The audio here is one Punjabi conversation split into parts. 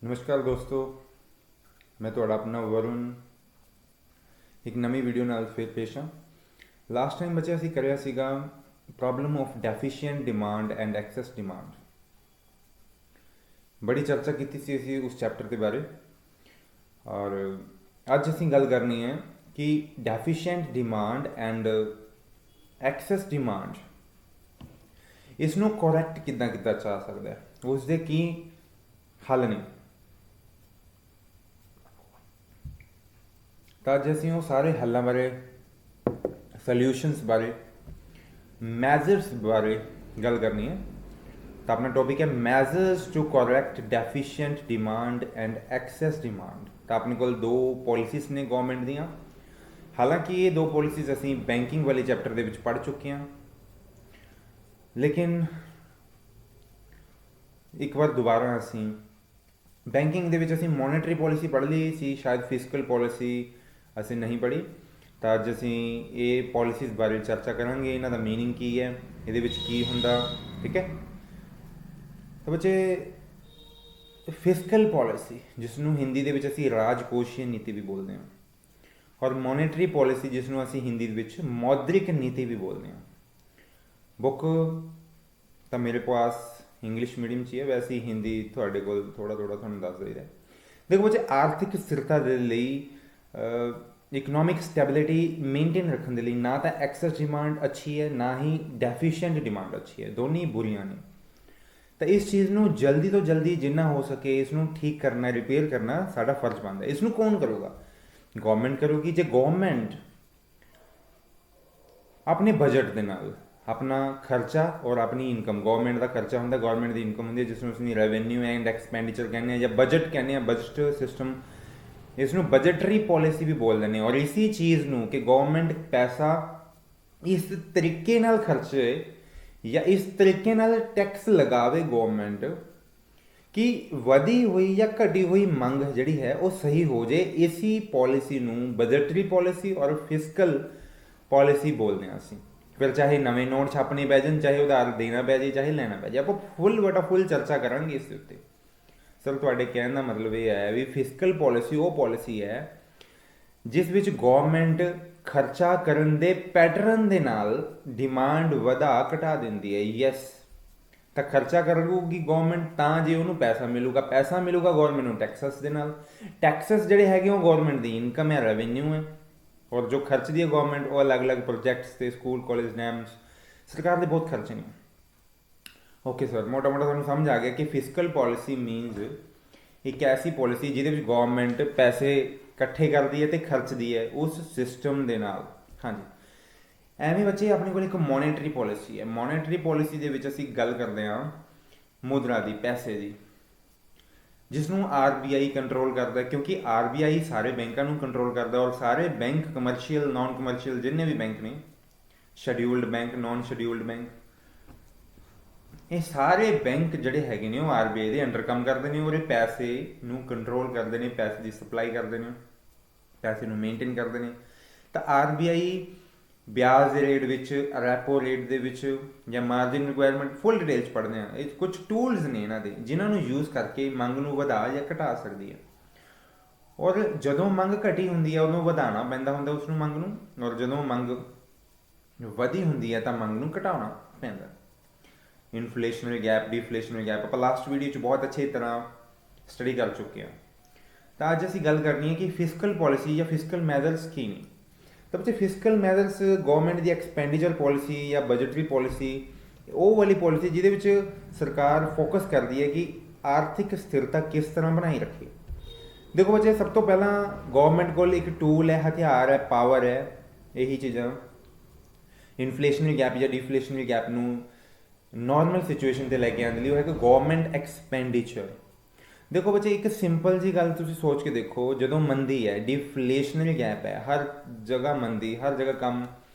ਨਮਸਕਾਰ ਦੋਸਤੋ, ਮੈਂ ਤੁਹਾਡਾ ਆਪਣਾ ਵਰੁਣ ਇੱਕ ਨਵੀਂ ਵੀਡੀਓ ਨਾਲ ਫਿਰ ਪੇਸ਼ ਹਾਂ। ਲਾਸਟ ਟਾਈਮ ਬੱਚੇ ਅਸੀਂ ਕਰਿਆ ਸੀਗਾ problem of deficient demand and excess demand. ਬੜੀ ਚਰਚਾ ਕੀਤੀ ਸੀ ਅਸੀਂ ਉਸ ਚੈਪਟਰ ਦੇ ਬਾਰੇ, ਔਰ ਅੱਜ ਅਸੀਂ ਗੱਲ ਕਰਨੀ ਹੈ ਕਿ ਡੈਫੀਸ਼ੀਐਂਟ ਡਿਮਾਂਡ ਐਂਡ ਐਕਸੈਸ ਡਿਮਾਂਡ ਇਸ ਨੂੰ ਕਰੈਕਟ ਕਿੱਦਾਂ ਕੀਤਾ ਜਾ ਸਕਦਾ ਹੈ, ਉਸ ਦੇ ਕੀ ਹੱਲ ਨੇ। ਤਾਂ ਅੱਜ ਅਸੀਂ ਉਹ ਸਾਰੇ ਹੱਲਾਂ ਬਾਰੇ, ਸੋਲਿਊਸ਼ਨਸ ਬਾਰੇ, ਮੈਜ਼ਰਸ ਬਾਰੇ ਗੱਲ ਕਰਨੀ ਹੈ। ਤਾਂ ਆਪਣਾ ਟੌਪਿਕ ਹੈ measures to correct deficient demand and excess demand. ਤਾਂ ਆਪਣੇ ਕੋਲ ਦੋ ਪੋਲਿਸੀਜ਼ ਨੇ ਗਵਰਨਮੈਂਟ ਦੀਆਂ। ਹਾਲਾਂਕਿ ਇਹ ਦੋ ਪੋਲਿਸੀਜ਼ ਅਸੀਂ ਬੈਂਕਿੰਗ ਵਾਲੇ ਚੈਪਟਰ ਦੇ ਵਿੱਚ ਪੜ੍ਹ ਚੁੱਕੇ ਹਾਂ, ਲੇਕਿਨ ਇੱਕ ਵਾਰ ਦੁਬਾਰਾ ਅਸੀਂ ਬੈਂਕਿੰਗ ਦੇ ਵਿੱਚ ਅਸੀਂ ਮੋਨੇਟਰੀ ਪੋਲਿਸੀ ਪੜ੍ਹ ਲਈ ਸੀ, ਸ਼ਾਇਦ ਫਿਸਕਲ ਪੋਲਿਸੀ ਅਸੀਂ ਨਹੀਂ ਪੜ੍ਹੀ। ਤਾਂ ਅੱਜ ਅਸੀਂ ਇਹ ਪੋਲਿਸੀਜ਼ ਬਾਰੇ ਚਰਚਾ ਕਰਾਂਗੇ, ਇਹਨਾਂ ਦਾ ਮੀਨਿੰਗ ਕੀ ਹੈ, ਇਹਦੇ ਵਿੱਚ ਕੀ ਹੁੰਦਾ। ਠੀਕ ਹੈ। ਤਾਂ ਬੱਚੇ, ਫਿਸਕਲ ਪੋਲਿਸੀ ਜਿਸ ਨੂੰ ਹਿੰਦੀ ਦੇ ਵਿੱਚ ਅਸੀਂ ਰਾਜਕੋਸ਼ੀय ਨੀਤੀ ਵੀ ਬੋਲਦੇ ਹਾਂ, ਔਰ ਮੋਨੇਟਰੀ ਪੋਲਿਸੀ ਜਿਸ ਨੂੰ ਅਸੀਂ ਹਿੰਦੀ ਦੇ ਵਿੱਚ ਮੌਦਰਿਕ ਨੀਤੀ ਵੀ ਬੋਲਦੇ ਹਾਂ। ਬੁੱਕ ਤਾਂ ਮੇਰੇ ਪਾਸ ਇੰਗਲਿਸ਼ ਮੀਡੀਅਮ 'ਚ ਹੀ ਹੈ, ਵੈਸੇ ਹੀ ਹਿੰਦੀ ਤੁਹਾਡੇ ਕੋਲ ਥੋੜ੍ਹਾ ਤੁਹਾਨੂੰ ਦੱਸ ਦਈਦਾ। ਦੇਖੋ ਬੱਚੇ, ਆਰਥਿਕ ਸਥਿਰਤਾ ਦੇ ਲਈ, ਇਕਨੋਮਿਕ ਸਟੈਬਿਲਿਟੀ ਮੇਨਟੇਨ ਰੱਖਣ ਦੇ ਲਈ ਨਾ ਤਾਂ ਐਕਸੈਸ ਡਿਮਾਂਡ ਅੱਛੀ ਹੈ, ਨਾ ਹੀ ਡੈਫੀਸ਼ੀਐਂਟ ਡਿਮਾਂਡ ਅੱਛੀ ਹੈ, ਦੋਨੇ ਹੀ ਬੁਰੀਆਂ ਨੇ। ਤਾਂ ਇਸ ਚੀਜ਼ ਨੂੰ ਜਲਦੀ ਤੋਂ ਜਲਦੀ ਜਿੰਨਾ ਹੋ ਸਕੇ ਇਸ ਨੂੰ ਠੀਕ ਕਰਨਾ, ਰਿਪੇਅਰ ਕਰਨਾ ਸਾਡਾ ਫਰਜ਼ ਬਣਦਾ ਹੈ। ਇਸ ਨੂੰ ਕੌਣ ਕਰੂਗਾ? ਗਵਰਨਮੈਂਟ ਕਰੂਗੀ। ਜੇ ਗਵਰਨਮੈਂਟ ਆਪਣੇ ਬਜਟ ਦੇ ਨਾਲ ਆਪਣਾ ਖਰਚਾ ਔਰ ਆਪਣੀ ਇਨਕਮ, ਗਵਰਨਮੈਂਟ ਦਾ ਖਰਚਾ ਹੁੰਦਾ, ਗਵਰਨਮੈਂਟ ਦੀ ਇਨਕਮ ਹੁੰਦੀ ਹੈ, ਜਿਸ ਨੂੰ ਅਸੀਂ ਰੈਵਨਿਊ ਐਂਡ ਐਕਸਪੈਂਡੀਚਰ ਕਹਿੰਦੇ ਹਾਂ ਜਾਂ ਬਜਟ ਕਹਿੰਦੇ ਹਾਂ, ਬਜਟ ਸਿਸਟਮ, ਇਸ ਨੂੰ ਬਜਟਰੀ ਪੋਲਿਸੀ ਵੀ ਬੋਲਦੇ ਨੇ। ਔਰ ਇਸੀ ਚੀਜ਼ ਨੂੰ ਕਿ ਗਵਰਨਮੈਂਟ ਪੈਸਾ ਇਸ ਤਰੀਕੇ ਨਾਲ ਖਰਚੇ ਜਾਂ ਇਸ ਤਰੀਕੇ ਨਾਲ ਟੈਕਸ ਲਗਾਵੇ ਗਵਰਨਮੈਂਟ ਕਿ ਵਧੀ ਹੋਈ ਜਾਂ ਘਟੀ ਹੋਈ ਮੰਗ ਜਿਹੜੀ ਹੈ ਉਹ ਸਹੀ ਹੋ ਜੇ। ਇਸੀ ਪੋਲਿਸੀ ਨੂੰ ਬਜਟਰੀ ਪੋਲਿਸੀ ਔਰ ਫਿਸਕਲ ਪੋਲਿਸੀ ਬੋਲਦੇ ਹਾਂ ਅਸੀਂ। ਫਿਰ ਚਾਹੇ ਨਵੇਂ ਨੋਟ ਛਾਪਣੇ ਪੈ ਜਾਣ, ਚਾਹੇ ਉਧਾਰ ਦੇਣਾ ਪੈ ਜਾਏ, ਚਾਹੇ ਲੈਣਾ ਪੈ ਜਾਏ, ਆਪਾਂ ਫੁੱਲ ਚਰਚਾ ਕਰਾਂਗੇ ਇਸ ਦੇ ਉੱਤੇ। ਸਰ, ਤੁਹਾਡੇ ਕਹਿਣ ਦਾ ਮਤਲਬ ਇਹ ਹੈ ਵੀ ਫਿਸਕਲ ਪੋਲਿਸੀ ਉਹ ਪੋਲਿਸੀ ਹੈ ਜਿਸ ਵਿੱਚ ਗਵਰਨਮੈਂਟ ਖਰਚਾ ਕਰਨ ਦੇ ਪੈਟਰਨ ਦੇ ਨਾਲ ਡਿਮਾਂਡ ਵਧਾ ਘਟਾ ਦਿੰਦੀ ਹੈ। ਯੈਸ, ਤਾਂ ਖਰਚਾ ਕਰੂਗੀ ਗਵਰਨਮੈਂਟ ਤਾਂ ਜੇ ਉਹਨੂੰ ਪੈਸਾ ਮਿਲੂਗਾ ਗਵਰਨਮੈਂਟ ਨੂੰ ਟੈਕਸਸ ਦੇ ਨਾਲ। ਟੈਕਸਸ ਜਿਹੜੇ ਹੈਗੇ ਉਹ ਗਵਰਨਮੈਂਟ ਦੀ ਇਨਕਮ ਹੈ, ਰੈਵਨਿਊ ਹੈ। ਔਰ ਜੋ ਖਰਚਦੀ ਹੈ ਗਵਰਨਮੈਂਟ ਉਹ ਅਲੱਗ-ਅਲੱਗ ਪ੍ਰੋਜੈਕਟਸ ਤੇ, ਸਕੂਲ, ਕਾਲਜ, ਡੈਮਸ, ਸਰਕਾਰ ਦੇ ਬਹੁਤ ਖਰਚੇ ਨੇ। ਓਕੇ ਸਰ, ਮੋਟਾ ਤੁਹਾਨੂੰ ਸਮਝ ਆ ਗਿਆ ਕਿ ਫਿਸਕਲ ਪੋਲਿਸੀ ਮੀਨਸ ਇੱਕ ਐਸੀ ਪੋਲਿਸੀ ਜਿਹਦੇ ਵਿੱਚ ਗਵਰਨਮੈਂਟ ਪੈਸੇ ਇਕੱਠੇ ਕਰਦੀ ਹੈ ਤੇ ਖਰਚਦੀ ਹੈ ਉਸ ਸਿਸਟਮ ਦੇ ਨਾਲ। ਹਾਂਜੀ, ਐਵੇਂ ਬੱਚੇ ਆਪਣੇ ਕੋਲ ਇੱਕ ਮੋਨੇਟਰੀ ਪੋਲਿਸੀ ਹੈ। ਮੋਨੇਟਰੀ ਪੋਲਿਸੀ ਦੇ ਵਿੱਚ ਅਸੀਂ ਗੱਲ ਕਰਦੇ ਹਾਂ ਮੁਦਰਾ ਦੀ, ਪੈਸੇ ਦੀ, ਜਿਸ ਨੂੰ RBI ਕੰਟਰੋਲ ਕਰਦਾ, ਕਿਉਂਕਿ RBI ਸਾਰੇ ਬੈਂਕਾਂ ਨੂੰ ਕੰਟਰੋਲ ਕਰਦਾ। ਔਰ ਸਾਰੇ ਬੈਂਕ, ਕਮਰਸ਼ੀਅਲ, ਨਾਨ ਕਮਰਸ਼ੀਅਲ, ਜਿੰਨੇ ਵੀ ਬੈਂਕ ਨੇ, ਸ਼ੈਡਿਊਲਡ ਬੈਂਕ, ਨਾਨ ਸ਼ੈਡਿਊਲਡ ਬੈਂਕ, ਇਹ ਸਾਰੇ ਬੈਂਕ ਜਿਹੜੇ ਹੈਗੇ ਨੇ ਉਹ RBI ਦੇ ਅੰਡਰ ਕੰਮ ਕਰਦੇ ਨੇ। ਔਰ ਇਹ ਪੈਸੇ ਨੂੰ ਕੰਟਰੋਲ ਕਰਦੇ ਨੇ, ਪੈਸੇ ਦੀ ਸਪਲਾਈ ਕਰਦੇ ਨੇ, ਪੈਸੇ ਨੂੰ ਮੇਨਟੇਨ ਕਰਦੇ ਨੇ। ਤਾਂ RBI ਵਿਆਜ ਦੇ ਰੇਟ ਵਿੱਚ, ਰੈਪੋ ਰੇਟ ਦੇ ਵਿੱਚ ਜਾਂ ਮਾਰਜਿਨ ਰਿਕੁਆਇਰਮੈਂਟ, ਫੁੱਲ ਡਿਟੇਲ 'ਚ ਪੜ੍ਹਦੇ ਹਾਂ। ਇਹ ਕੁਝ ਟੂਲਸ ਨੇ ਇਹਨਾਂ ਦੇ ਜਿਨ੍ਹਾਂ ਨੂੰ ਯੂਜ਼ ਕਰਕੇ ਮੰਗ ਨੂੰ ਵਧਾ ਜਾਂ ਘਟਾ ਸਕਦੀ ਹੈ। ਔਰ ਜਦੋਂ ਮੰਗ ਘਟੀ ਹੁੰਦੀ ਹੈ ਉਦੋਂ ਵਧਾਉਣਾ ਪੈਂਦਾ ਹੁੰਦਾ ਉਸ ਨੂੰ, ਮੰਗ ਨੂੰ। ਔਰ ਜਦੋਂ ਮੰਗ ਵਧੀ ਹੁੰਦੀ ਹੈ ਤਾਂ ਮੰਗ ਨੂੰ ਘਟਾਉਣਾ ਪੈਂਦਾ। ਇਨਫਲੇਸ਼ਨਰੀ ਗੈਪ, ਡਿਫਲੇਸ਼ਨਰੀ ਗੈਪ ਆਪਾਂ ਲਾਸਟ ਵੀਡੀਓ 'ਚ ਬਹੁਤ ਅੱਛੀ ਤਰ੍ਹਾਂ ਸਟੱਡੀ ਕਰ ਚੁੱਕੇ ਹਾਂ। ਤਾਂ ਅੱਜ ਅਸੀਂ ਗੱਲ ਕਰਨੀ ਹੈ ਕਿ ਫਿਸਕਲ ਪੋਲਿਸੀ ਜਾਂ ਫਿਸਕਲ ਮੈਜ਼ਰਸ ਕੀ ਨੇ। ਤਾਂ ਬੱਚੇ, ਫਿਸਕਲ ਮੈਜ਼ਰਸ ਗਵਰਨਮੈਂਟ ਦੀ ਐਕਸਪੈਂਡੀਚਰ ਪੋਲਿਸੀ ਜਾਂ ਬਜਟਰੀ ਪੋਲਿਸੀ, ਉਹ ਵਾਲੀ ਪੋਲਿਸੀ ਜਿਹਦੇ ਵਿੱਚ ਸਰਕਾਰ ਫੋਕਸ ਕਰਦੀ ਹੈ ਕਿ ਆਰਥਿਕ ਸਥਿਰਤਾ ਕਿਸ ਤਰ੍ਹਾਂ ਬਣਾਈ ਰੱਖੇ। ਦੇਖੋ ਬੱਚੇ, ਸਭ ਤੋਂ ਪਹਿਲਾਂ ਗਵਰਨਮੈਂਟ ਕੋਲ ਇੱਕ ਟੂਲ ਹੈ, ਹਥਿਆਰ ਹੈ, ਪਾਵਰ ਹੈ, ਇਹੀ ਚੀਜ਼ਾਂ। ਇਨਫਲੇਸ਼ਨਰੀ ਗੈਪ ਜਾਂ ਡਿਫਲੇਸ਼ਨਰੀ ਗੈਪ ਨੂੰ ਨੋਰਮਲ ਸਿਚੁਏਸ਼ਨ 'ਤੇ ਲੈ ਕੇ ਆਉਣ ਲਈ ਉਹ ਹੈ ਕਿ ਗਵਰਨਮੈਂਟ ਐਕਸਪੈਂਡੀਚਰ। ਦੇਖੋ ਬੱਚੇ, ਇੱਕ ਸਿੰਪਲ ਜੀ ਗੱਲ ਤੁਸੀਂ ਸੋਚ ਕੇ ਦੇਖੋ, ਜਦੋਂ ਮੰਦੀ ਹੈ, ਡਿਫਲੇਸ਼ਨਰੀ ਗੈਪ ਹੈ, ਹਰ ਜਗ੍ਹਾ ਮੰਦੀ, ਹਰ ਜਗ੍ਹਾ ਕੰਮ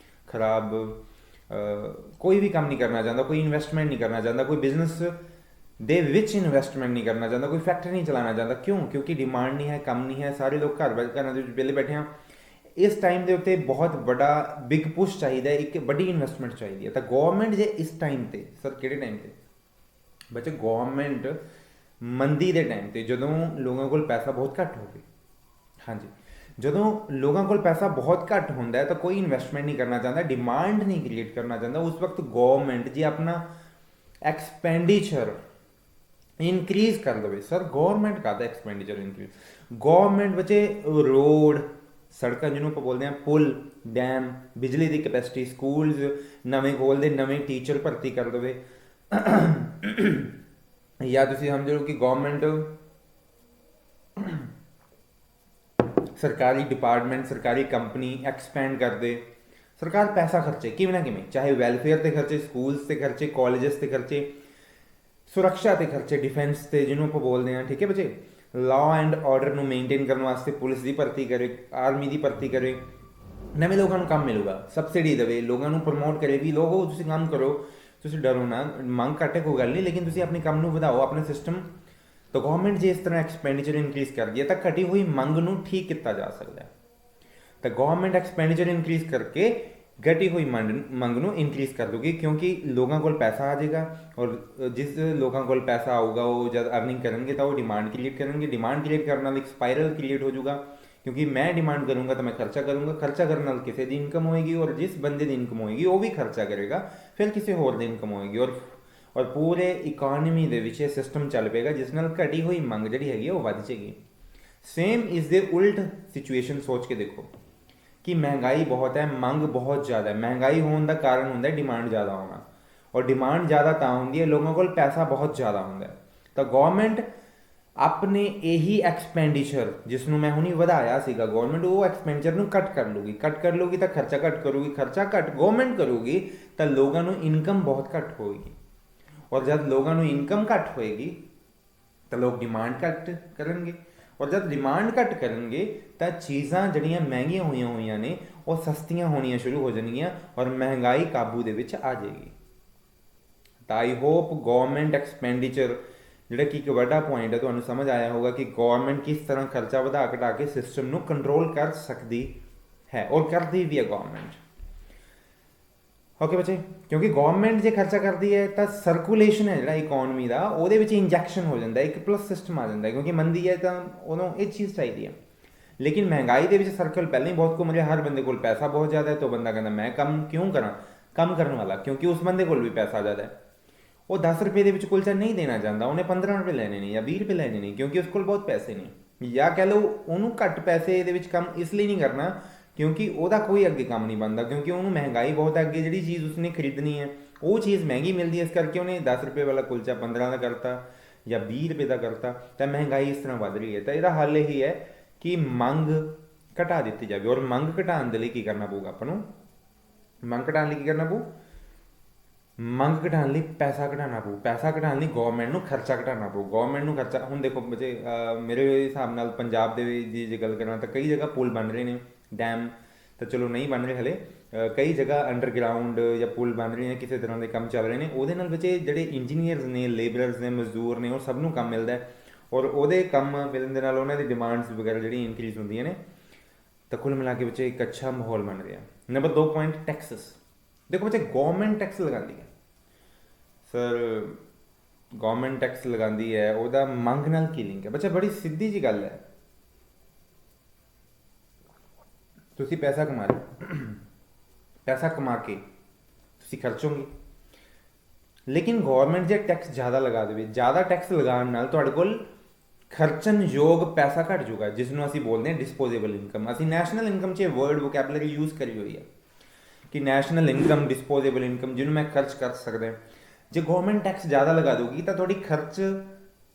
ਖਰਾਬ, ਕੋਈ ਵੀ ਕੰਮ ਨਹੀਂ ਕਰਨਾ ਚਾਹੁੰਦਾ, ਕੋਈ ਇਨਵੈਸਟਮੈਂਟ ਨਹੀਂ ਕਰਨਾ ਚਾਹੁੰਦਾ, ਕੋਈ ਬਿਜ਼ਨਸ ਦੇ ਵਿੱਚ ਇਨਵੈਸਟਮੈਂਟ ਨਹੀਂ ਕਰਨਾ ਚਾਹੁੰਦਾ, ਕੋਈ ਫੈਕਟਰੀ ਨਹੀਂ ਚਲਾਉਣਾ ਚਾਹੁੰਦਾ। ਕਿਉਂ? ਕਿਉਂਕਿ ਡਿਮਾਂਡ ਨਹੀਂ ਹੈ, ਕੰਮ ਨਹੀਂ ਹੈ, ਸਾਰੇ ਲੋਕ ਘਰਾਂ ਦੇ ਵਿੱਚ ਵਿਹਲੇ ਬੈਠੇ ਹਾਂ। ਇਸ ਟਾਈਮ ਦੇ ਉੱਤੇ ਬਹੁਤ ਵੱਡਾ ਬਿਗ ਪੁਸ਼ ਚਾਹੀਦਾ ਹੈ, ਇੱਕ ਵੱਡੀ ਇਨਵੈਸਟਮੈਂਟ ਚਾਹੀਦੀ ਹੈ। ਤਾਂ ਗਵਰਨਮੈਂਟ ਜੇ ਇਸ ਟਾਈਮ 'ਤੇ, ਸਰ ਕਿਹੜੇ ਟਾਈਮ 'ਤੇ ਬੱਚੇ, ਗਵਰਨਮੈਂਟ ਮੰਦੀ ਦੇ ਟਾਈਮ ਤੇ ਜਦੋਂ ਲੋਕਾਂ ਕੋਲ ਪੈਸਾ ਬਹੁਤ ਘੱਟ ਹੋਵੇ, ਹਾਂਜੀ, ਜਦੋਂ ਲੋਕਾਂ ਕੋਲ ਪੈਸਾ ਬਹੁਤ ਘੱਟ ਹੁੰਦਾ ਹੈ ਤਾਂ ਕੋਈ ਇਨਵੈਸਟਮੈਂਟ ਨਹੀਂ ਕਰਨਾ ਚਾਹੁੰਦਾ, ਡਿਮਾਂਡ ਨਹੀਂ ਕ੍ਰੀਏਟ ਕਰਨਾ ਚਾਹੁੰਦਾ, ਉਸ ਵਕਤ ਗਵਰਨਮੈਂਟ ਜੇ ਆਪਣਾ ਐਕਸਪੈਂਡੀਚਰ ਇਨਕਰੀਜ਼ ਕਰ ਦੇਵੇ, ਸਰ ਗਵਰਨਮੈਂਟ ਕਰਦਾ ਐਕਸਪੈਂਡੀਚਰ ਇਨਕਰੀਜ਼, ਗਵਰਨਮੈਂਟ ਬੱਚੇ ਰੋਡ ਸੜਕਾਂ ਜਿਹਨੂੰ ਆਪਾਂ ਬੋਲਦੇ ਹਾਂ, ਪੁਲ, ਡੈਮ, ਬਿਜਲੀ ਦੀ ਕੈਪੈਸਿਟੀ, ਸਕੂਲਸ ਨਵੇਂ ਖੋਲ੍ਹਦੇ, ਨਵੇਂ ਟੀਚਰ ਭਰਤੀ ਕਰ ਦੇਵੇ, ਜਾਂ ਤੁਸੀਂ ਸਮਝ ਲਓ ਕਿ ਗਵਰਨਮੈਂਟ ਸਰਕਾਰੀ ਡਿਪਾਰਟਮੈਂਟ, ਸਰਕਾਰੀ ਕੰਪਨੀ ਐਕਸਪੈਂਡ ਕਰਦੇ, ਸਰਕਾਰ ਪੈਸਾ ਖਰਚੇ ਕਿਵੇਂ ਨਾ ਕਿਵੇਂ, ਚਾਹੇ ਵੈਲਫੇਅਰ 'ਤੇ ਖਰਚੇ, ਸਕੂਲਸ 'ਤੇ ਖਰਚੇ, ਕਾਲਜਸ 'ਤੇ ਖਰਚੇ, ਸੁਰੱਖਿਆ 'ਤੇ ਖਰਚੇ, ਡਿਫੈਂਸ 'ਤੇ ਜਿਹਨੂੰ ਆਪਾਂ ਬੋਲਦੇ ਹਾਂ, ਠੀਕ ਹੈ ਬੱਚੇ, ਲਾਅ ਐਂਡ ਆਰਡਰ ਨੂੰ ਮੇਨਟੇਨ ਕਰਨ ਵਾਸਤੇ ਪੁਲਿਸ ਦੀ ਭਰਤੀ ਕਰੇ, ਆਰਮੀ ਦੀ ਭਰਤੀ ਕਰੇ, ਨਵੇਂ ਲੋਕਾਂ ਨੂੰ ਕੰਮ ਮਿਲੂਗਾ, ਸਬਸਿਡੀ ਦੇਵੇ, ਲੋਕਾਂ ਨੂੰ ਪ੍ਰਮੋਟ ਕਰੇ ਵੀ ਲੋਕੋ ਤੁਸੀਂ ਕੰਮ ਕਰੋ, ਤੁਸੀਂ ਡਰੋ ਨਾ, ਮੰਗ ਘੱਟ ਹੈ ਕੋਈ ਗੱਲ ਨਹੀਂ, ਲੇਕਿਨ ਤੁਸੀਂ ਆਪਣੇ ਕੰਮ ਨੂੰ ਵਧਾਓ, ਆਪਣੇ ਸਿਸਟਮ। ਤਾਂ ਗਵਰਨਮੈਂਟ ਜੇ ਇਸ ਤਰ੍ਹਾਂ ਐਕਸਪੈਂਡੀਚਰ ਇਨਕਰੀਜ਼ ਕਰਦੀ ਹੈ ਤਾਂ ਘਟੀ ਹੋਈ ਮੰਗ ਨੂੰ ਠੀਕ ਕੀਤਾ ਜਾ ਸਕਦਾ ਹੈ। ਤਾਂ ਗਵਰਨਮੈਂਟ ਐਕਸਪੈਂਡੀਚਰ ਇਨਕਰੀਜ਼ ਕਰਕੇ घटी हुई ਮੰਗ ਨੂੰ ਇਨਕਰੀਜ਼ ਕਰ ਦੂਗੀ, ਕਿਉਂਕਿ ਲੋਕਾਂ ਕੋਲ ਪੈਸਾ ਆ ਜਾਏਗਾ, ਔਰ ਜਿਸ ਲੋਕਾਂ ਕੋਲ ਪੈਸਾ ਆਊਗਾ ਉਹ ਜਦ ਅਰਨਿੰਗ ਕਰਨਗੇ ਤਾਂ ਉਹ ਡਿਮਾਂਡ ਕ੍ਰੀਏਟ ਕਰਨਗੇ, ਡਿਮਾਂਡ ਕ੍ਰੀਏਟ ਕਰਨ ਨਾਲ ਇੱਕ ਸਪਾਇਰਲ ਕ੍ਰੀਏਟ ਹੋ ਜਾਊਗਾ, ਕਿਉਂਕਿ ਮੈਂ ਡਿਮਾਂਡ ਕਰੂੰਗਾ ਤਾਂ ਮੈਂ ਖਰਚਾ ਕਰੂੰਗਾ, ਖਰਚਾ ਕਰਨ ਨਾਲ ਕਿਸੇ ਦੀ ਇਨਕਮ ਹੋਏਗੀ, ਔਰ ਜਿਸ ਬੰਦੇ ਦੀ ਇਨਕਮ ਹੋਏਗੀ ਉਹ ਵੀ ਖਰਚਾ ਕਰੇਗਾ, ਫਿਰ ਕਿਸੇ ਹੋਰ ਦੀ ਇਨਕਮ ਹੋਏਗੀ, ਔਰ ਪੂਰੇ ਇਕੋਨਮੀ ਦੇ ਵਿੱਚ ਇਹ ਸਿਸਟਮ ਚੱਲ ਪਏਗਾ, ਜਿਸ ਨਾਲ ਘਟੀ ਹੋਈ ਮੰਗ ਜਿਹੜੀ ਹੈਗੀ ਉਹ ਵੱਧ ਜਾਏਗੀ। ਸੇਮ ਇਸ ਦੇ ਉਲਟ ਸਿਚੁਏਸ਼ਨ ਸੋਚ ਕੇ ਦੇਖੋ कि महंगाई बहुत है, मंग बहुत ज़्यादा है, महंगाई होने का कारण होंगे डिमांड ज़्यादा होना, और डिमांड ज़्यादा तो होंगी है लोगों को पैसा बहुत ज़्यादा होंगे, तो गवर्नमेंट अपने यही एक्सपेंडिचर जिसनों मैं हुणी वधाया सीगा, गवर्नमेंट वो एक्सपेंडिचर नूं कट कर लूगी तो खर्चा घट करूगी, खर्चा घट गवर्नमेंट करूगी तो लोगों को इनकम बहुत घट होएगी, और जब लोगों को इनकम घट होएगी तो लोग डिमांड घट करेंगे, और जब डिमांड घट करेंगे तो चीज़ां जड़ियाँ महंगियां हुई ने वो सस्तियां होनियां शुरू हो जाएगियां, और महंगाई काबू दे विच आ जाएगी। तो आई होप गवर्नमेंट एक्सपेंडिचर जिहड़ा कि एक वड्डा पॉइंट है तुहानूं समझ आया होगा कि गवर्नमेंट किस तरह खर्चा वधा घटा के सिस्टम नूं कंट्रोल कर सकती है, और करती भी है गवर्नमेंट। ओके बच्चे, क्योंकि गवर्नमेंट जो खर्चा करती है तो सर्कुलेशन है जो इकोनमी का वो इंजैक्शन हो जाता है, एक प्लस सिस्टम आ जाता है, क्योंकि मंदी है तो उन्होंने ये चीज़ चाहिए है। लेकिन महंगाई के सर्कल पहले ही बहुत घूम रहा, हर बंदे को पैसा बहुत ज़्यादा है, तो बंदा कहता मैं कम क्यों करा, कम करने वाला, क्योंकि उस बंदे को भी पैसा ज़्यादा है, वो 10 रुपये के कुलचा नहीं देना चाहता, उन्हें 15 रुपये लेने नहीं या 20 रुपये लेने नहीं, क्योंकि उसको बहुत पैसे नहीं, या कह लो उन्होंने घट पैसे ये कम इसलिए नहीं करना क्योंकि वह कोई अगे काम नहीं बनता, क्योंकि उन्होंने महंगाई बहुत है, अगे जी चीज़ उसने खरीदनी है वो चीज़ महंगी मिलती है, इस करके उन्हें 10 रुपये वाला कुलचा 15 का करता या 20 रुपये का करता, तो महंगाई इस तरह बढ़ रही है। तो यदा हल यही है कि मंग घटा दी जाए, और मंग घटाने के लिए की करना पऊगा आपको, मंग घटाने लिए की करना पऊ, मंग घटाने लिए पैसा घटाना पऊ, पैसा घटाने लिए गवर्नमेंट को खर्चा घटाना पऊ, गवर्नमेंट को खर्चा हुण देखो बच्चे मेरे हिसाब नाल पंजाब दी जे गल करा तो कई जगह पुल बन रहे हैं, डैम तो चलो नहीं बन रहे हले, कई जगह अंडरग्राउंड या पुल बन रहे हैं, किसी तरह के काम चल रहे हैं, वो बच्चे जोड़े इंजीनियरस ने, लेबरर्स ने, मजदूर ने, वो सबनों काम मिलता है, और वो काम मिलने के नाल उन्हां दी डिमांड्स वगैरह जी इनक्रीज होंदियां ने, तो कुल मिला के बच्चे एक अच्छा माहौल बन रहा। नंबर 2 पॉइंट टैक्सेस, देखो बच्चे गवर्नमेंट टैक्स लगाती है, सर गवर्नमेंट टैक्स लगाती है, वह मंग नाल की लिंक है, बच्चा बड़ी सीधी जी गल है, तुसी पैसा कमा रहे, पैसा कमा के तुसी खर्चोगे, लेकिन गवर्नमेंट जो टैक्स ज़्यादा लगा दे, ज़्यादा टैक्स लगाने नाल तुहाडे कोल खर्चन योग पैसा घट जाऊगा, जिसनों असीं बोलते हैं डिस्पोजेबल इनकम। असीं नैशनल इनकम च वर्ड वोकैबलरी यूज़ करी हुई है कि नैशनल इनकम, डिस्पोजेबल इनकम, जिन्होंने मैं खर्च कर सकते हैं। जो गवर्नमेंट टैक्स ज़्यादा लगा दूगी तो थोड़ी खर्च